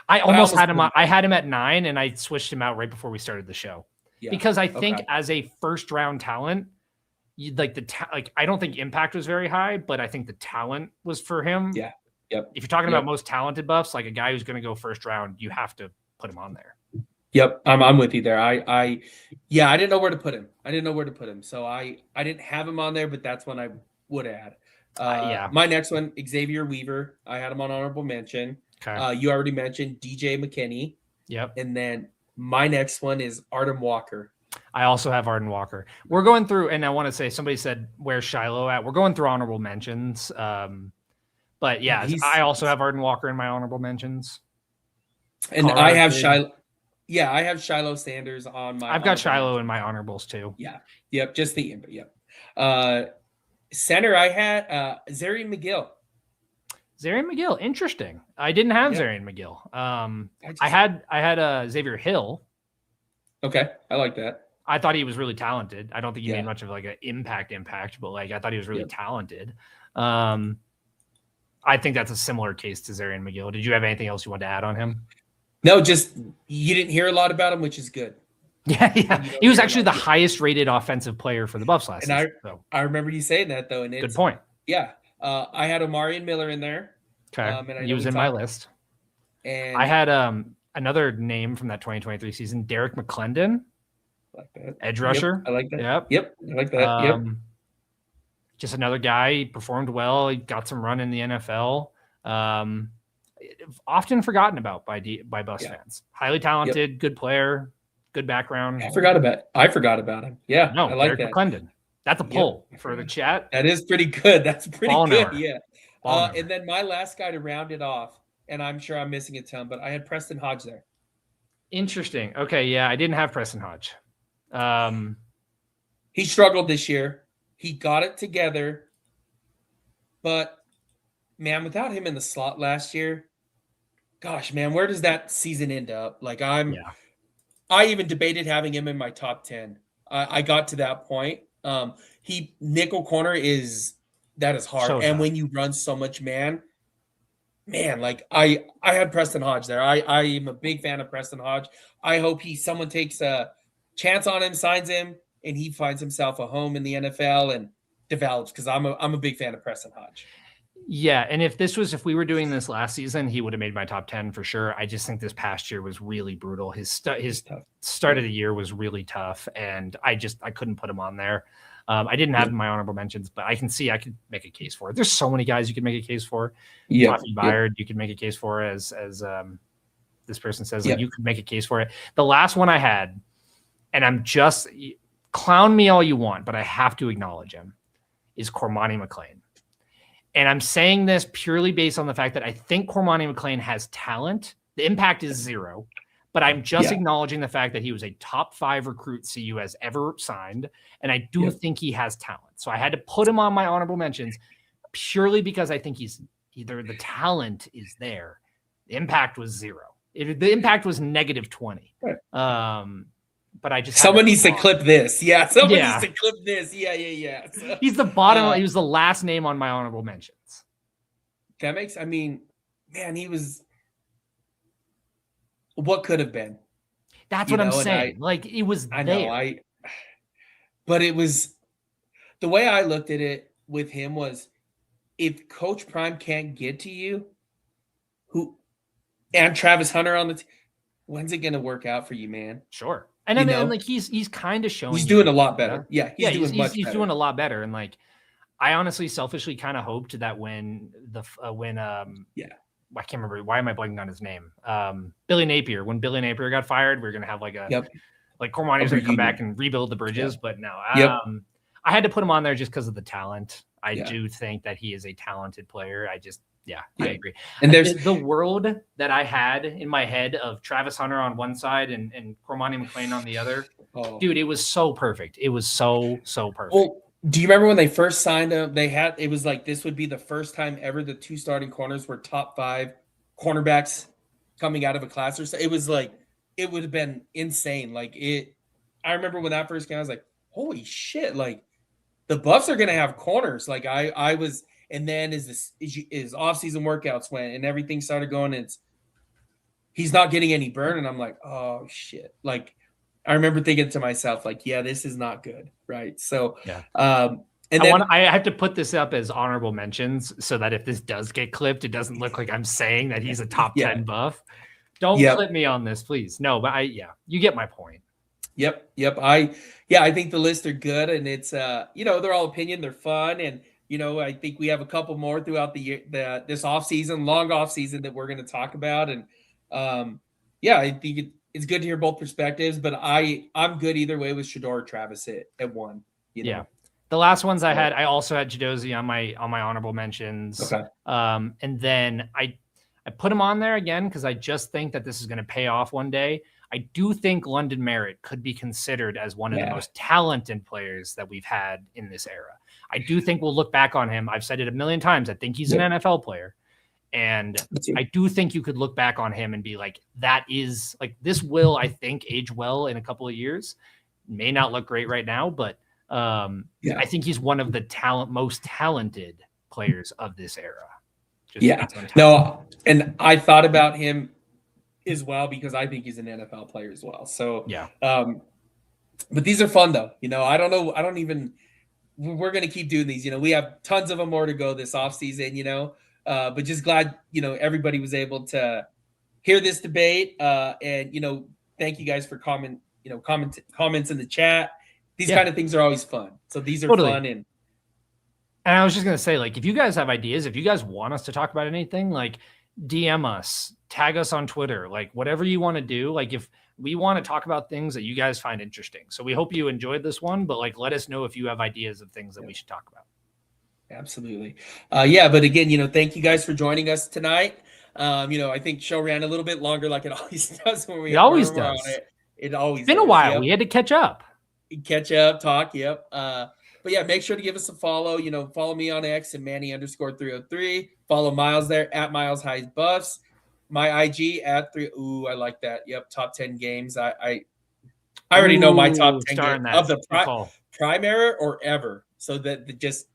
I almost had him. I had him at 9 and I switched him out right before we started the show because I think as a first round talent, I don't think impact was very high, but I think the talent was for him. Yeah. Yep. If you're talking about most talented buffs, like a guy who's going to go first round, you have to put him on there. Yep, I'm with you there. I didn't know where to put him. So I didn't have him on there, but that's one I would add. My next one, Xavier Weaver. I had him on honorable mention. Okay. You already mentioned DJ McKinney. Yep. And then my next one is Artem Walker. I also have Arden Walker. We're going through, and I want to say somebody said where's Shiloh at. We're going through honorable mentions. But yeah, I also have Arden Walker in my honorable mentions. And Colorado I have Shiloh. Yeah, I have Shiloh Sanders on my. I've got Shiloh in my honorables too. Yeah. Yep. Just the Yep. Center, I had Zarian McGill. Zarian McGill, interesting. I didn't have Zarian McGill. I had Xavier Hill. Okay, I like that. I thought he was really talented. I don't think he made much of like an impact, but like I thought he was really talented. I think that's a similar case to Zarian McGill. Did you have anything else you wanted to add on him? No, just you didn't hear a lot about him, which is good. Yeah. He was actually the highest rated offensive player for the Buffs last season. I remember you saying that though. And good point. Yeah. I had Omarion Miller in there. Okay. And he was in my list. And I had another name from that 2023 season, Derek McClendon. I like that. Edge rusher. I like that. Yep. I like that. Just another guy. He performed well. He got some run in the NFL. Often forgotten about by Buffs fans. Highly talented, good player, good background. I forgot about him. Yeah, no, I like Derek McClendon. That's a pull for the chat. That is pretty good. That's pretty good. Yeah, Ball number. And then my last guy to round it off, and I'm sure I'm missing a ton, but I had Preston Hodge there. Interesting. Okay, yeah, I didn't have Preston Hodge. He struggled this year. He got it together, but man, without him in the slot last year, gosh, man, where does that season end up? Like I even debated having him in my top 10. I got to that point. He nickel corner is hard. So and tough. when you run so much man, like I had Preston Hodge there. I am a big fan of Preston Hodge. I hope someone takes a chance on him, signs him, and he finds himself a home in the NFL and develops, because I'm a big fan of Preston Hodge. Yeah, and if we were doing this last season, he would have made my top 10 for sure. I just think this past year was really brutal. His start of the year was really tough, and I couldn't put him on there. I didn't have my honorable mentions, but I could make a case for it. There's so many guys you can make a case for. Toffee Byard, you could make a case for, as this person says, like, you could make a case for it. The last one I had, and I'm just clown me all you want, but I have to acknowledge him, is Cormani McLean. And I'm saying this purely based on the fact that I think Cormani McLean has talent. The impact is 0, but I'm just acknowledging the fact that he was a top 5 recruit CU has ever signed. And I do think he has talent. So I had to put him on my honorable mentions purely because I think the talent is there. The impact was 0. The impact was -20. But I just someone needs to clip this. Yeah, someone needs to clip this. Yeah. So, he's the bottom. He was the last name on my honorable mentions. That makes. I mean, man, he was. What could have been? That's what I'm saying. Like, it was. I know. But it was. The way I looked at it with him was, if Coach Prime can't get to you, and Travis Hunter on the team, when's it going to work out for you, man? Sure. And then like he's kind of showing he's doing a lot better. Yeah, he's doing much better. He's doing a lot better. And like, I honestly selfishly kind of hoped that when I can't remember, why am I blanking on his name? Billy Napier. When Billy Napier got fired, we are gonna have like like Cormani's gonna come back and rebuild the bridges. But no, I had to put him on there just because of the talent. I do think that he is a talented player. I agree. And there's the world that I had in my head of Travis Hunter on one side and Cormani McLean on the other. Dude, it was so perfect. It was so perfect. Well, do you remember when they first signed him? It was like this would be the first time ever the 2 starting corners were top 5 cornerbacks coming out of a class or so. It was like, it would have been insane. Like I remember when that first came, I was like, holy shit! Like, the Buffs are gonna have corners. Like I was. And then as off-season workouts went and everything started going, he's not getting any burn. And I'm like, oh, shit. Like, I remember thinking to myself, like, yeah, this is not good, right? So, I have to put this up as honorable mentions so that if this does get clipped, it doesn't look like I'm saying that he's a top 10 Buff. Don't clip me on this, please. No, but you get my point. Yep. I think the lists are good, and it's they're all opinion, they're fun, and I think we have a couple more throughout the year, this long off season that we're going to talk about. And I think it's good to hear both perspectives, but I'm good either way with Shedeur or Travis at 1. The last ones I had, I also had Chidozie on my honorable mentions. Okay. And then I put him on there again because I just think that this is going to pay off one day. I do think London Merritt could be considered as one of the most talented players that we've had in this era. I do think we'll look back on him. I've said it a million times. I think he's an NFL player. And I do think you could look back on him and be like, that is like, this will, I think, age well in a couple of years. May not look great right now, but I think he's one of the most talented players of this era. No, and I thought about him as well because I think he's an NFL player as well. So, but these are fun though. I don't know. We're going to keep doing these. We have tons of them more to go this offseason, but just glad, everybody was able to hear this debate. And, thank you guys for comments in the chat. These kind of things are always fun. So these are fun. And I was just going to say, like, if you guys have ideas, if you guys want us to talk about anything, like, DM us, tag us on Twitter, like whatever you want to do. Like, if we want to talk about things that you guys find interesting. So we hope you enjoyed this one, but like, let us know if you have ideas of things that we should talk about. Absolutely. Yeah, but again, thank you guys for joining us tonight. I think show ran a little bit longer like it always does when It always we're on does. it. It It's always been a does. while. Yep. We had to catch up. Catch up, talk. Yep. But yeah, make sure to give us a follow. Follow me on X and Manny_303. Follow Miles there at Miles Highs Buffs. My IG at 3. Ooh, I like that. Yep. Top 10 games. I already know my top 10 games starting that. of the Good call. prime era or ever. So that just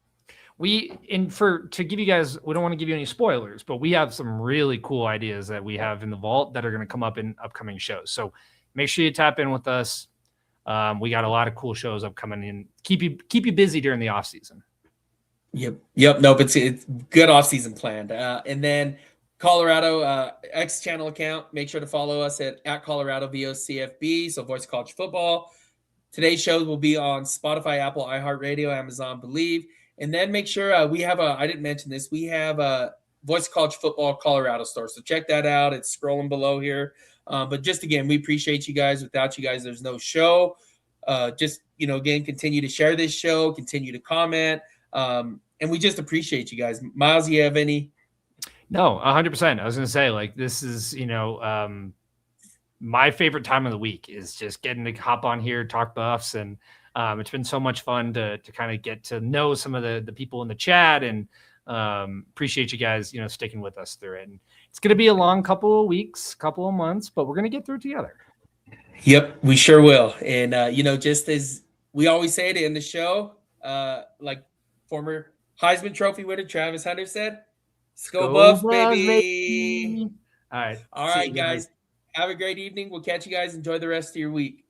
to give you guys, we don't want to give you any spoilers, but we have some really cool ideas that we have in the vault that are going to come up in upcoming shows. So make sure you tap in with us. We got a lot of cool shows upcoming and keep you busy during the off season. Yep. Nope. It's good off season planned. And then Colorado X channel account. Make sure to follow us at Colorado VOCFB. So Voice of College Football. Today's show will be on Spotify, Apple, iHeartRadio, Amazon, Believe. And then make sure we have I didn't mention this. We have a Voice of College Football Colorado store. So check that out. It's scrolling below here. But just again, we appreciate you guys. Without you guys, there's no show. Again, continue to share this show, continue to comment. And we just appreciate you guys. Miles, you have any? No, 100%. I was going to say, like, this is, my favorite time of the week is just getting to hop on here, talk Buffs. And it's been so much fun to kind of get to know some of the people in the chat, and appreciate you guys, sticking with us through it. And it's going to be a long couple of weeks, couple of months, but we're going to get through it together. Yep, we sure will. And, just as we always say to end the show, like former Heisman Trophy winner Travis Hunter said, "Go Buffs, baby." All right. All right, guys. Have a great evening. We'll catch you guys. Enjoy the rest of your week.